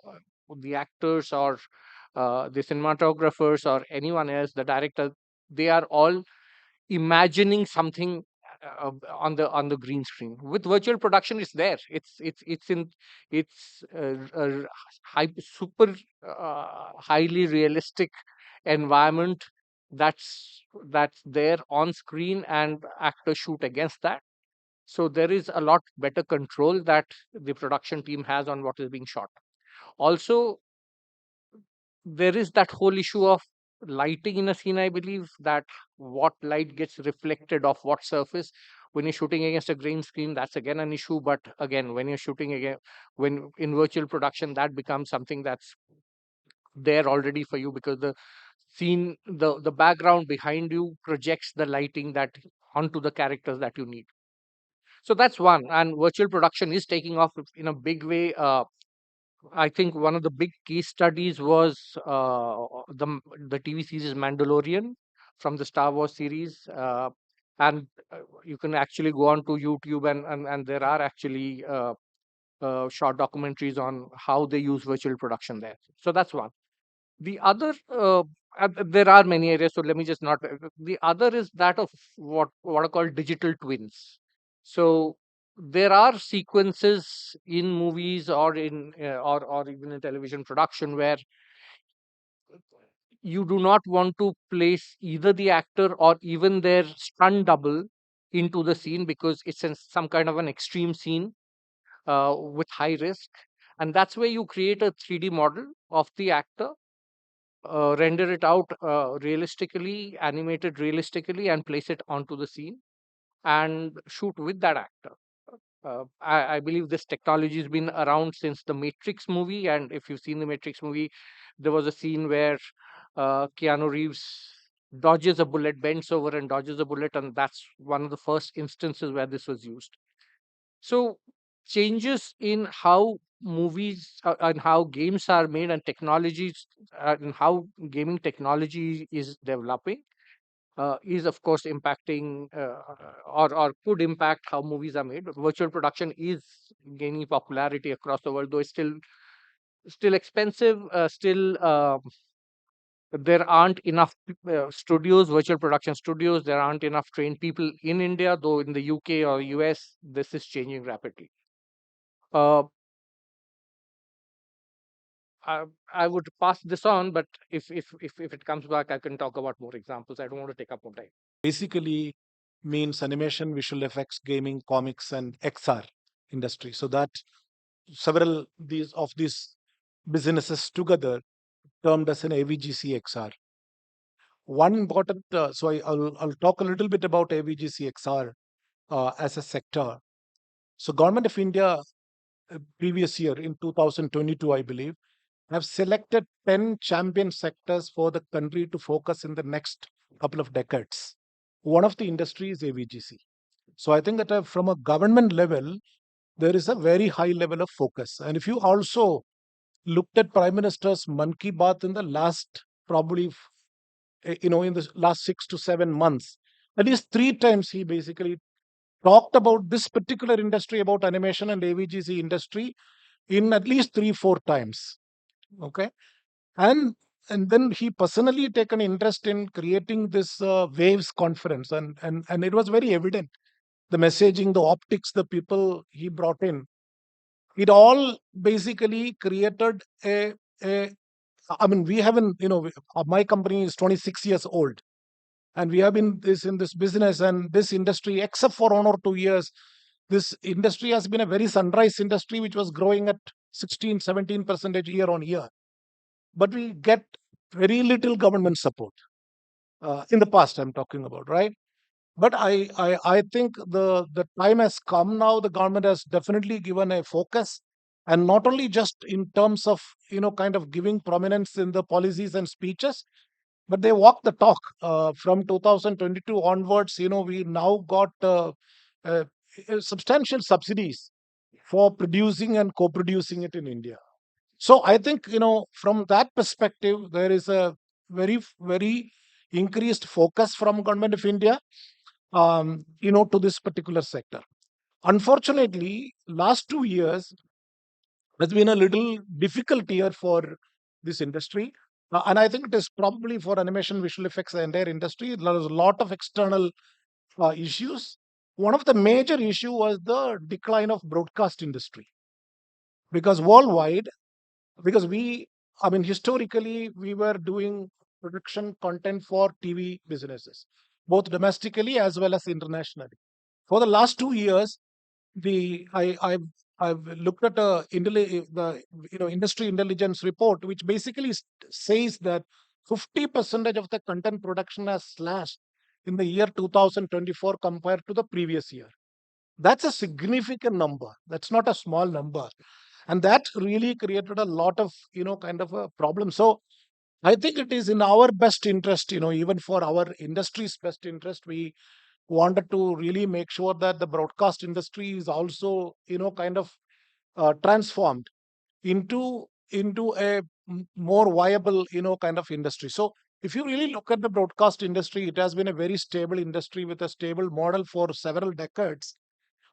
the actors or the cinematographers or anyone else, the director, they are all imagining something on the green screen. With virtual production, it's there. It's super highly realistic environment that's there on screen, and actors shoot against that. So there is a lot better control that the production team has on what is being shot. Also, there is that whole issue of lighting in a scene. I believe that what light gets reflected off what surface. When you're shooting against a green screen, that's again an issue. But again, when you're shooting again, when in virtual production, that becomes something that's there already for you, because the scene, the background behind you projects the lighting that onto the characters that you need. So that's one, and virtual production is taking off in a big way. I think one of the big case studies was the TV series Mandalorian from the Star Wars series, and you can actually go on to YouTube, and there are actually short documentaries on how they use virtual production there. So that's one. The other, there are many areas, so let me just not. The other is that of what are called digital twins. So there are sequences in movies or in or even in television production where you do not want to place either the actor or even their stunt double into the scene because it's some kind of an extreme scene with high risk, and that's where you create a 3D model of the actor, render it out realistically, animated realistically, and place it onto the scene and shoot with that actor. I believe this technology has been around since the Matrix movie, and if you've seen the Matrix movie, there was a scene where Keanu Reeves dodges a bullet, bends over and dodges a bullet, and that's one of the first instances where this was used. So changes in how movies and how games are made and technologies and how gaming technology is developing is of course impacting or could impact how movies are made. Virtual production is gaining popularity across the world, though it's still expensive. Still, there aren't enough studios, virtual production studios. There aren't enough trained people in India, though in the UK or US, this is changing rapidly. Uh, I would pass this on, but if it comes back, I can talk about more examples. I don't want to take up more time. Basically means animation, visual effects, gaming, comics, and XR industry. So that several these businesses together termed as an AVGC XR. One important, I'll talk a little bit about AVGC XR as a sector. So Government of India previous year in 2022, I believe, have selected 10 champion sectors for the country to focus in the next couple of decades. One of the industry is AVGC. So I think that from a government level, there is a very high level of focus. And if you also looked at Prime Minister's Man Ki Baat in the last probably in the last 6 to 7 months, at least 3 times he basically talked about this particular industry, about animation and AVGC industry in at least 3 4 times. Okay, and then he personally taken interest in creating this waves conference, and it was very evident the messaging, the optics, the people he brought in, it all basically created a I mean, we haven't, my company is 26 years old, and we have been in this business and this industry, except for 1 or 2 years, this industry has been a very sunrise industry, which was growing at 16 17% year on year. But we get very little government support in the past. I'm talking about, right? But I think the time has come now. The government has definitely given a focus, and not only just in terms of kind of giving prominence in the policies and speeches, but they walk the talk. From 2022 onwards, we now got uh, substantial subsidies for producing and co-producing it in India. So I think from that perspective, there is a very increased focus from Government of India, to this particular sector. Unfortunately, last 2 years has been a little difficult year for this industry. And I think it is probably for animation, visual effects, the entire industry. There is a lot of external issues. One of the major issue was the decline of broadcast industry, because worldwide, because I mean, historically, we were doing production content for TV businesses, both domestically as well as internationally. For the last 2 years, the I've looked at the industry intelligence report, which basically says that 50% of the content production has slashed in the year 2024 compared to the previous year. That's a significant number. That's not a small number, and that really created a lot of kind of a problem. So I think it is in our best interest, even for our industry's best interest, we wanted to really make sure that the broadcast industry is also kind of transformed into a more viable kind of industry. So if you really look at the broadcast industry, it has been a very stable industry with a stable model for several decades.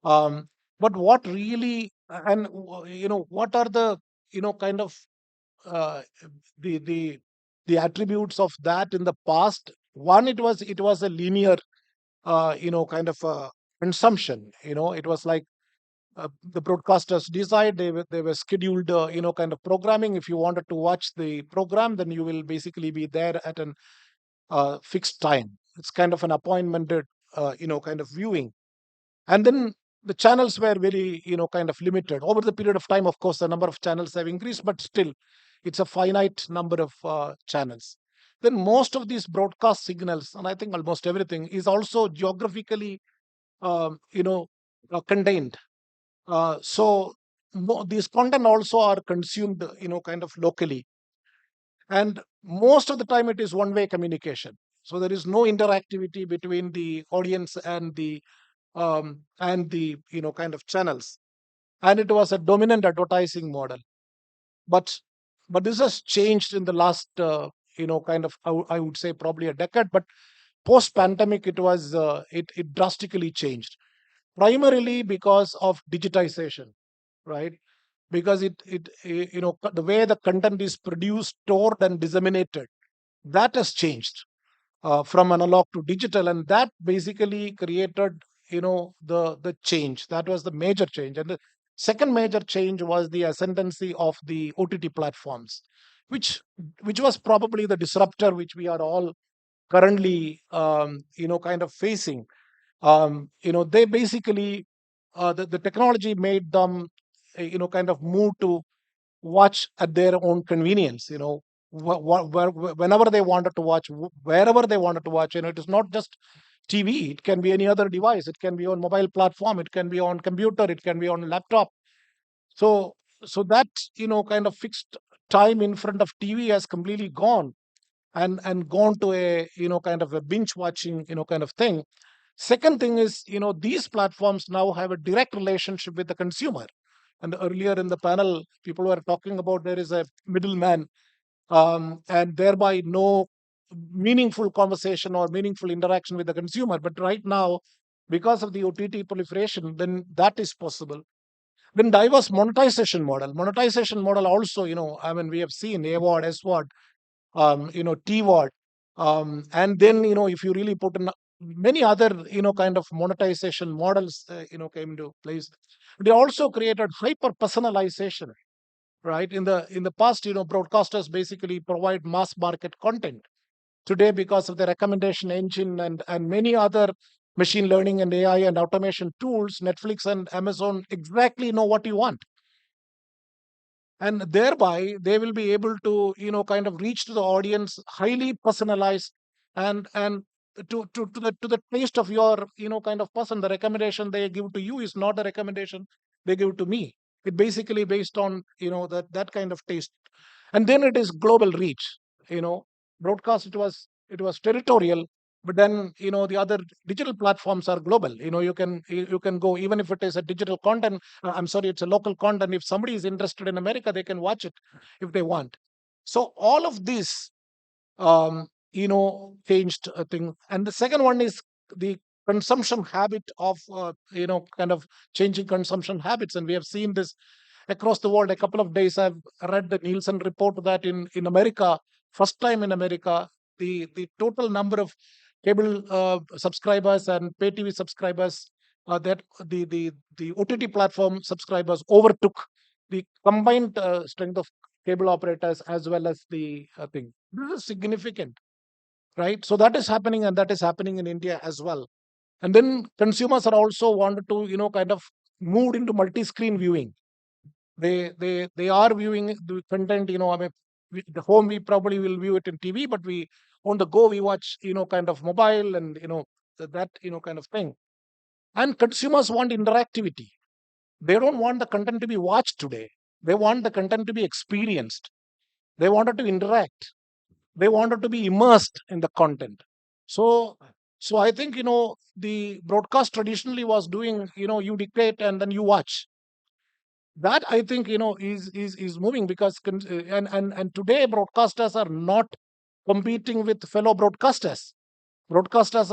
But what really, and what are the kind of uh, the the the attributes of that in the past? One, it was a linear kind of consumption. It was like the broadcasters decide. They were scheduled, kind of programming. If you wanted to watch the program, then you will basically be there at an fixed time. It's kind of an appointmented, kind of viewing. And then the channels were very, kind of limited. Over the period of time, of course, the number of channels have increased, but still, it's a finite number of channels. Then most of these broadcast signals, and I think almost everything, is also geographically, contained. So these content also are consumed, kind of locally, and most of the time it is one-way communication. So there is no interactivity between the audience and the kind of channels, and it was a dominant advertising model. But this has changed in the last, kind of, I would say probably a decade. But post pandemic, it drastically changed, primarily because of digitization, right? Because the way the content is produced, stored, and disseminated, that has changed from analog to digital, and that basically created, the change. That was the major change. And the second major change was the ascendancy of the OTT platforms, which was probably the disruptor which we are all currently, kind of facing. They basically, the technology made them, kind of move to watch at their own convenience. Whenever they wanted to watch, wherever they wanted to watch. It is not just TV. It can be any other device. It can be on mobile platform. It can be on computer. It can be on laptop. So that, kind of fixed time in front of TV has completely gone, and gone to a, kind of a binge watching, kind of thing. Second thing is, these platforms now have a direct relationship with the consumer. And earlier in the panel, people were talking about there is a middleman, and thereby no meaningful conversation or meaningful interaction with the consumer. But right now, because of the OTT proliferation, then that is possible. Then diverse monetization model also, I mean, we have seen AWOD, SWOD, TWOD, and then, if you really put in many other, kind of monetization models, came into place. They also created hyper personalization, right? In the past, broadcasters basically provide mass market content. Today, because of the recommendation engine and many other machine learning and AI and automation tools, Netflix and Amazon exactly know what you want, and thereby they will be able to, kind of reach to the audience, highly personalized, and to the taste of your, kind of person. The recommendation they give to you is not the recommendation they give to me. It basically based on, that kind of taste. And then it is global reach. you know Broadcast, it was territorial, but then, the other digital platforms are global. You can go, even if it is a digital content, I'm sorry, it's a local content. If somebody is interested in America, they can watch it if they want. So all of this, changed a thing. And the second one is the consumption habit of, kind of changing consumption habits. And we have seen this across the world. A couple of days I've read the Nielsen report that in America, first time in America, the total number of cable subscribers and pay TV subscribers, that the OTT platform subscribers overtook the combined strength of cable operators as well as the thing. This is significant, right? So that is happening, and that is happening in India as well. And then consumers are also wanted to, kind of moved into multi-screen viewing. They are viewing the content. I mean, the home, we probably will view it in TV, but we on the go we watch, kind of mobile, and that, kind of thing. And consumers want interactivity. They don't want the content to be watched today. They want the content to be experienced. They wanted to interact. They wanted to be immersed in the content. So so I think, the broadcast traditionally was doing, you dictate and then you watch. That, I think, is moving, because and today broadcasters are not competing with fellow broadcasters. Broadcasters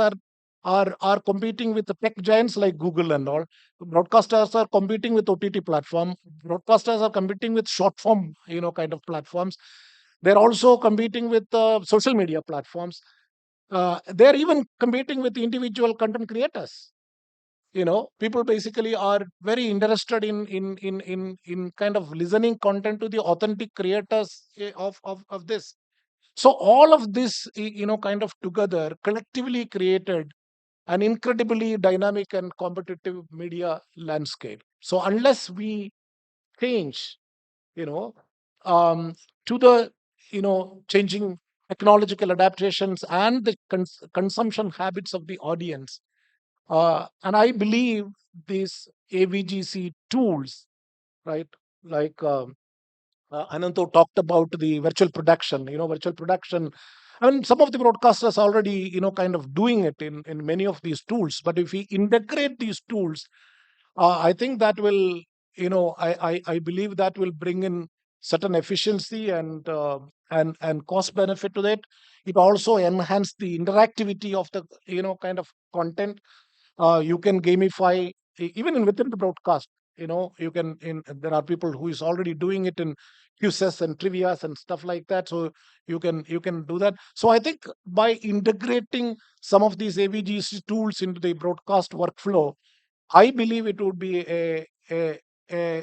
are competing with the tech giants like Google and all. Broadcasters are competing with OTT platform. Broadcasters are competing with short form, kind of platforms. They're also competing with social media platforms. They're even competing with individual content creators. people basically are very interested in kind of listening content to the authentic creators of this. So all of this, kind of together collectively created an incredibly dynamic and competitive media landscape. So unless we change, you know, to the, changing technological adaptations and the consumption habits of the audience, and I believe these AVGC tools, right? Like Ananto talked about the virtual production. Virtual production. I mean, some of the broadcasters already, kind of doing it in many of these tools. But if we integrate these tools, I think that will, I believe that will bring in certain efficiency and cost benefit to that. It also enhance the interactivity of the, kind of content. You can gamify even within the broadcast. You can there are people who is already doing it in quizzes and trivias and stuff like that, so you can do that. So I think by integrating some of these AVGC tools into the broadcast workflow, I believe it would be a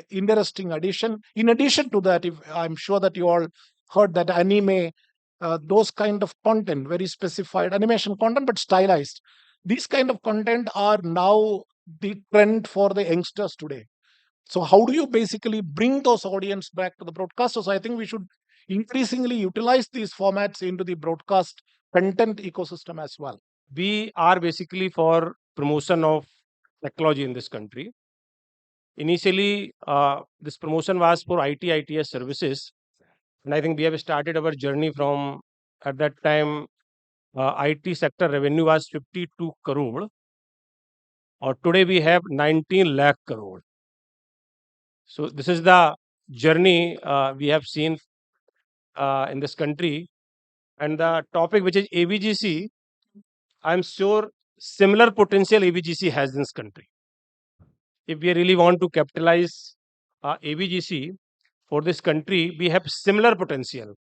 interesting addition. In addition to that, if I'm sure that you all heard that anime, those kind of content, very specified animation content, but stylized. These kind of content are now the trend for the youngsters today. So how do you basically bring those audience back to the broadcasters? I think we should increasingly utilize these formats into the broadcast content ecosystem as well. We are basically for promotion of technology in this country. Initially, this promotion was for ITS services, and I think we have started our journey from at that time. IT sector revenue was 52 crore, or today we have 19 lakh crore. So this is the journey we have seen in this country, and the topic which is AVGC, I'm sure similar potential AVGC has in this country. If we really want to capitalize AVGC for this country, we have similar potential.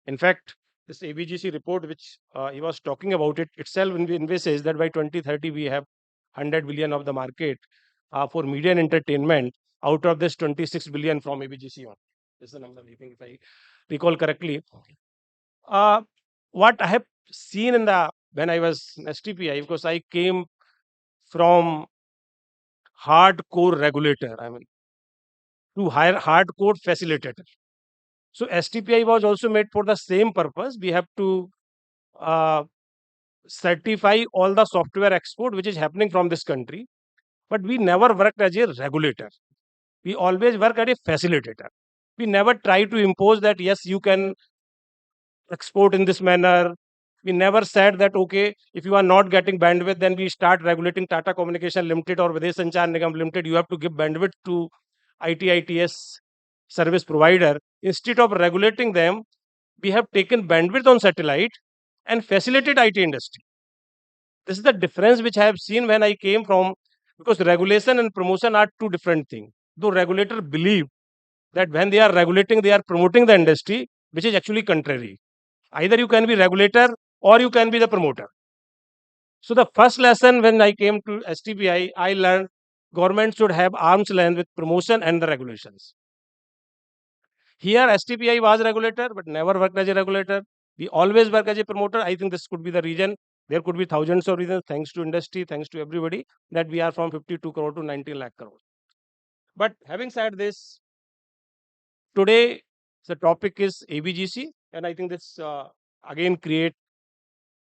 In fact, this AVGC report, which he was talking about, it itself envisages that by 2030 we have 100 billion of the market for media and entertainment. Out of this, 26 billion from AVGC on. This is the number, I think, if I recall correctly. What I have seen when I was in STPI, because I came from hardcore regulator, I mean, to hire hardcore facilitator. So STPI was also made for the same purpose. We have to uh, certify all the software export which is happening from this country, but we never worked as a regulator. We always work as a facilitator. We never try to impose that yes, you can export in this manner. We never said that okay, if you are not getting bandwidth, then we start regulating Tata Communication Limited or Videsh Sanchar Nigam Limited. You have to give bandwidth to ITS service provider. Instead of regulating them, we have taken bandwidth on satellite and facilitated IT industry. This is the difference which I have seen when I came from, because regulation and promotion are two different things. Though regulator believe that when they are regulating, they are promoting the industry, which is actually contrary. Either you can be regulator or you can be the promoter. So the first lesson when I came to STPI, I learned government should have arm's length with promotion and the regulations. Here STPI was regulator, but never worked as a regulator. We always work as a promoter. I think this could be the reason. There could be thousands of reasons, thanks to industry, thanks to everybody, that we are from 52 crore to 19 lakh crore. But having said this, today the topic is AVGC, and I think this again create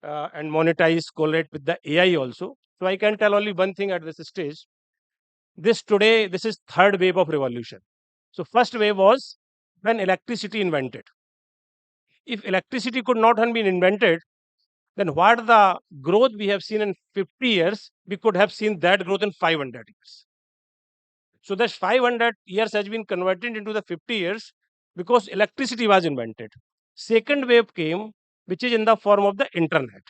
and monetize, correlate with the AI also. So I can tell only one thing at this stage. This is third wave of revolution. So first wave was when electricity invented. If electricity could not have been invented, then what the growth we have seen in 50 years, we could have seen that growth in 500 years. So that 500 years has been converted into the 50 years because electricity was invented. Second wave came, which is in the form of the internet.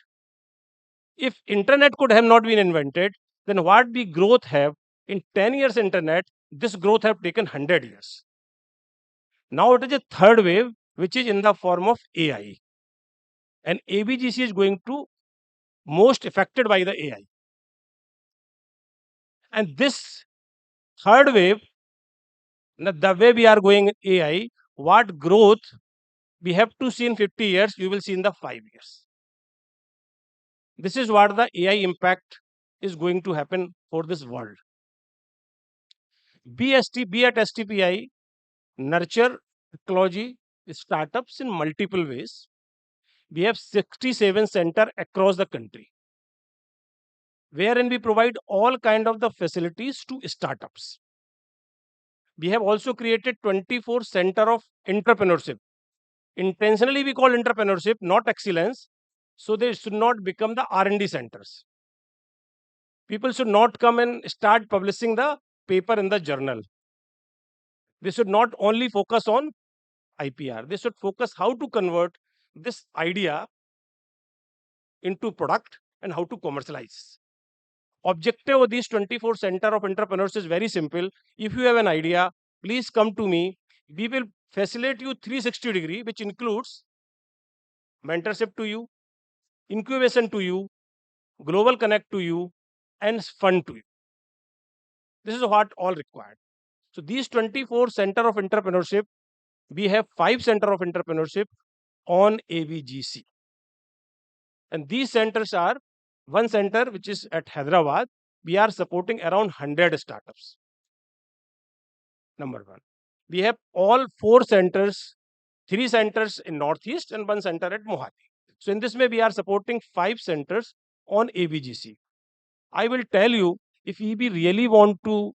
If internet could have not been invented, then what we growth have in 10 years internet, this growth have taken 100 years. Now it is a third wave, which is in the form of AI. And ABGC is going to most affected by the AI. And this third wave, the way we are going AI, what growth we have to see in 50 years, you will see in the 5 years. This is what the AI impact is going to happen for this world. Be at STPI, nurture technology startups in multiple ways. We have 67 centers across the country, wherein we provide all kind of the facilities to startups. We have also created 24 center of entrepreneurship. Intentionally, we call entrepreneurship not excellence, so they should not become the R&D centers. People should not come and start publishing the paper in the journal. They should not only focus on IPR. They should focus how to convert this idea into product and how to commercialize. Objective of these 24 center of entrepreneurs is very simple. If you have an idea, please come to me. We will facilitate you 360-degree, which includes mentorship to you, incubation to you, global connect to you, and fund to you. This is what all required. So these 24 center of entrepreneurship, we have 5 center of entrepreneurship on ABGC. And these centers are one center which is at Hyderabad. We are supporting around 100 startups. Number one. We have all 4 centers, 3 centers in Northeast and 1 center at Mohali. So in this way, we are supporting 5 centers on ABGC. I will tell you, if we really want to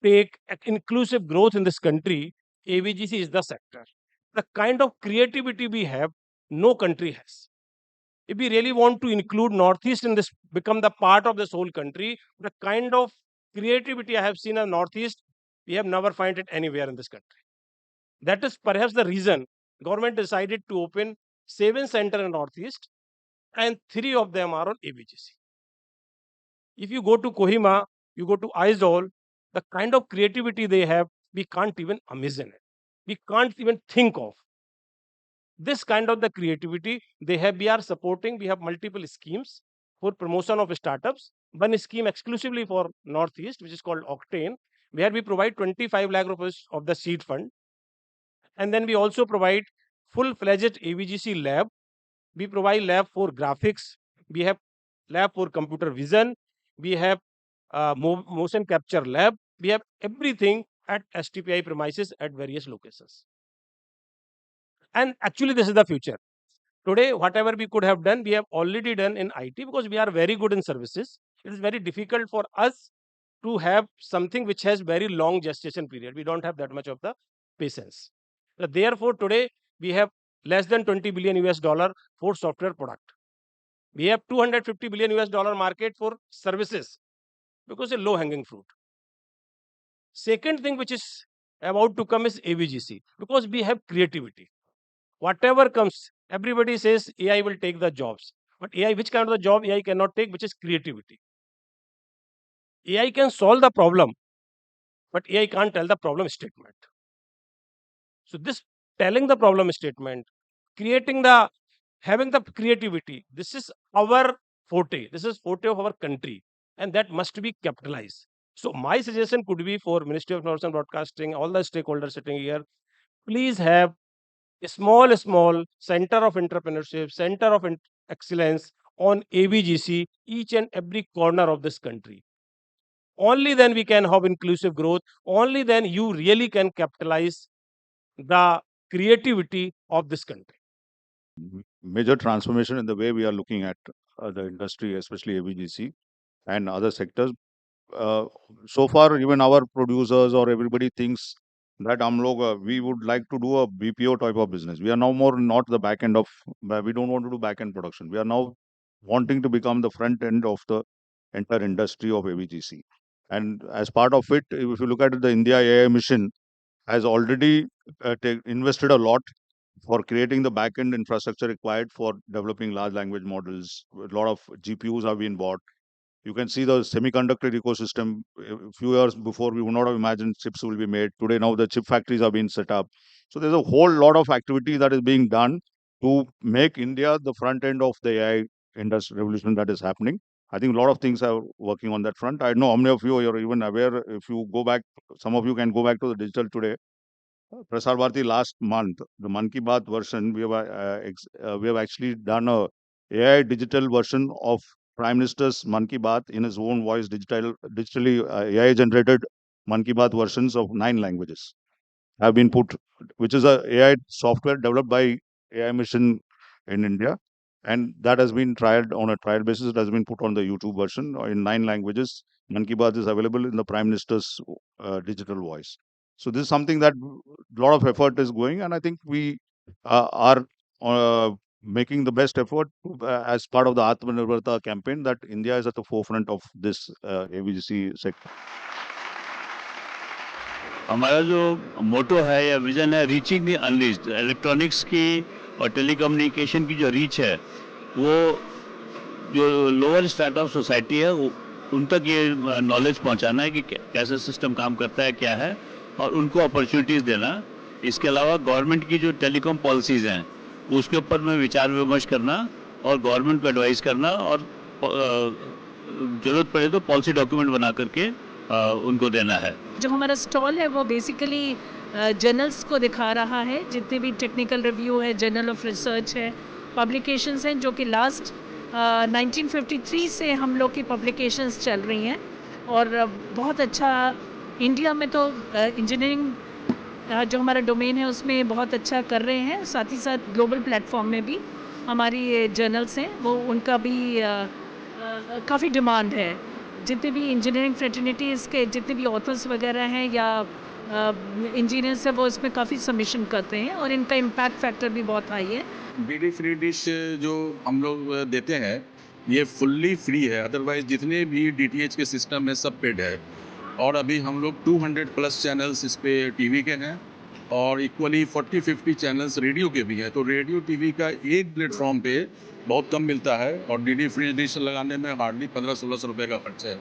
take inclusive growth in this country, ABGC is the sector. The kind of creativity we have, no country has. If we really want to include Northeast in this, become the part of this whole country, the kind of creativity I have seen in Northeast, we have never find it anywhere in this country. That is perhaps the reason government decided to open 7 centers in Northeast, and 3 of them are on ABGC. If you go to Kohima, you go to Aizawl, the kind of creativity they have, we can't even imagine it. We can't even think of. This kind of the creativity they have, we are supporting. We have multiple schemes for promotion of startups. One scheme exclusively for Northeast, which is called Octane, where we provide 25 lakh rupees of the seed fund. And then we also provide full-fledged ABGC lab. We provide lab for graphics. We have lab for computer vision. We have motion capture lab. We have everything at STPI premises at various locations. And actually, this is the future. Today, whatever we could have done, we have already done in IT because we are very good in services. It is very difficult for us to have something which has very long gestation period. We don't have that much of the patience. Therefore, today we have less than 20 billion US dollar for software product. We have 250 billion US dollar market for services because a low hanging fruit. Second thing which is about to come is ABGC because we have creativity. Whatever comes, everybody says AI will take the jobs. But AI, which kind of the job AI cannot take, which is creativity. AI can solve the problem, but AI can't tell the problem statement. So this telling the problem statement, creating the, having the creativity, this is our forte. This is forte of our country, and that must be capitalized. So my suggestion could be for Ministry of News and Broadcasting, all the stakeholders sitting here, please have a small center of entrepreneurship, center of excellence on ABGC, each and every corner of this country. Only then we can have inclusive growth. Only then you really can capitalize the creativity of this country. Major transformation in the way we are looking at the industry, especially ABGC and other sectors. So far, even our producers or everybody thinks that we would like to do a BPO type of business. We are now more not the back end of, we don't want to do back end production. We are now wanting to become the front end of the entire industry of ABGC. And as part of it, if you look at it, the India AI mission has already invested a lot for creating the back-end infrastructure required for developing large language models. A lot of GPUs have been bought. You can see the semiconductor ecosystem. A few years before, we would not have imagined chips will be made. Today, now the chip factories are being set up. So there's a whole lot of activity that is being done to make India the front end of the AI industry revolution that is happening. I think a lot of things are working on that front. I know how many of you are even aware. If you go back, some of you can go back to the digital today. Prasar Bharati last month, the Man Ki Baat version, we have actually done a AI digital version of Prime Minister's Man Ki Baat in his own voice, digitally AI generated Man Ki Baat versions of 9 languages have been put, which is a AI software developed by AI Mission in India, and that has been tried on a trial basis. It has been put on the YouTube version in 9 languages. Man Ki Baat is available in the Prime Minister's digital voice. So this is something that a lot of effort is going, and I think we are making the best effort as part of the Atmanirbharta campaign that India is at the forefront of this AVGC sector. हमारा जो मोटो है या vision है reaching the unreached, electronics की और telecommunication की जो reach है वो जो लोअर स्ट्रेट ऑफ सोसाइटी है उन तक ये नॉलेज पहुंचाना है कि कैसे सिस्टम काम करता है, क्या है, और उनको अपॉर्चुनिटीज़ देना। इसके अलावा गवर्नमेंट की जो टेलीकॉम पॉलिसीज़ हैं उसके ऊपर में विचार विमर्श करना और गवर्नमेंट को एडवाइस करना और ज़रूरत पड़े तो पॉलिसी डॉक्यूमेंट बना करके उनको देना है। जो हमारा स्टॉल है वो बेसिकली जर्नल्स को दिखा रहा है, जितने भी टेक्निकल रिव्यू है, जर्नल ऑफ रिसर्च है, पब्लिकेशंस हैं जो कि लास्ट 1953 से हम लोग की पब्लिकेशंस चल रही हैं और बहुत अच्छा इंडिया में तो इंजीनियरिंग जो हमारा डोमेन है उसमें बहुत अच्छा कर रहे हैं। साथ ही साथ ग्लोबल प्लेटफॉर्म में भी हमारी जर्नल्स हैं वो उनका भी काफ़ी डिमांड है। जितने भी इंजीनियरिंग फ्रेटर्निटीज़ के जितने भी ऑथर्स वगैरह हैं या इंजीनियर्स हैं वो इसमें काफ़ी सबमिशन करते हैं और इनका इम्पैक्ट फैक्टर भी बहुत हाई है। बीडी फ्री डिश जो हम लोग देते हैं ये फुल्ली फ्री है, अदरवाइज जितने भी डीटीएच के सिस्टम है सब पेड है। और अभी हम लोग 200 प्लस चैनल्स इस पे टीवी के हैं और इक्वली 40-50 चैनल्स रेडियो के भी हैं। तो रेडियो टीवी का एक प्लेटफॉर्म पे बहुत कम मिलता है और डीडी फ्री डिश लगाने में हार्डली 1500-1600 रुपये का खर्च है।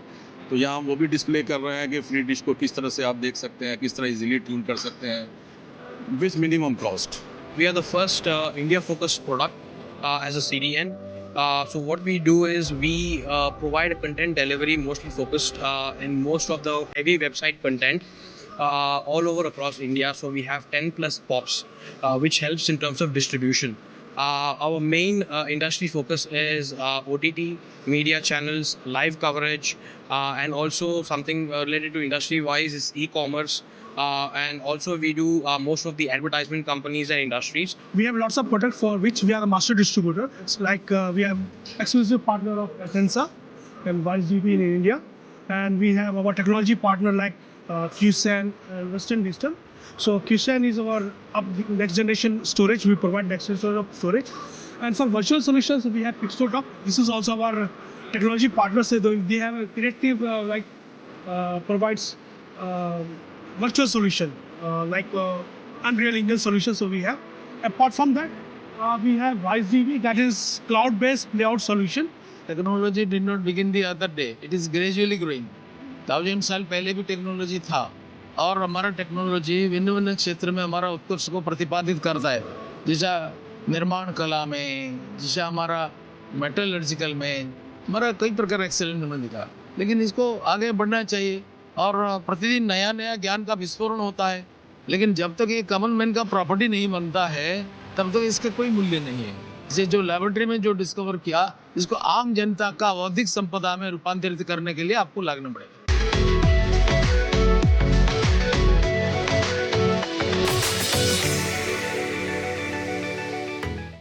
तो यहाँ वो भी डिस्प्ले कर रहे हैं कि फ्री डिश को किस तरह से आप देख सकते हैं, किस तरह इजीली ट्यून कर सकते हैं with minimum cost. We are the first India-focused product as a CDN. So what we do is we provide a content delivery mostly focused in most of the heavy website content all over across India. So we have 10 plus POPs, which helps in terms of distribution. Our main industry focus is OTT, media channels, live coverage, and also something related to industry-wise is e-commerce. And also we do most of the advertisement companies and industries. We have lots of products for which we are a master distributor. It's like we have exclusive partner of Atensa and YGP in India. And we have our technology partner like QSAN and Western Digital. So QSAN is our next generation storage. We provide next generation storage. And for virtual solutions, we have Pixotop. This is also our technology partner. So they have a creative provides virtual solution like Unreal Engine solution. So we have. Apart from that, we have ViceDB, that is cloud-based layout solution. Technology did not begin the other day. It is gradually growing. 1000 साल पहले भी technology था और हमारा technology भिन्न भिन्न क्षेत्र में हमारा उत्कर्ष को प्रतिपादित करता है। जैसा निर्माण कला में, जैसा हमारा मेटलर्जिकल में, हमारा कई प्रकार एक्सेलेंट में दिखा। लेकिन इसको आगे बढ़ना चाहिए और प्रतिदिन नया नया ज्ञान का विस्फोरण होता है। लेकिन जब तक ये कॉमन मैन का प्रॉपर्टी नहीं बनता है तब तक इसका कोई मूल्य नहीं है। इसे जो लेबोरेटरी में जो डिस्कवर किया इसको आम जनता का बौद्धिक संपदा में रूपांतरित करने के लिए आपको लागना पड़ेगा।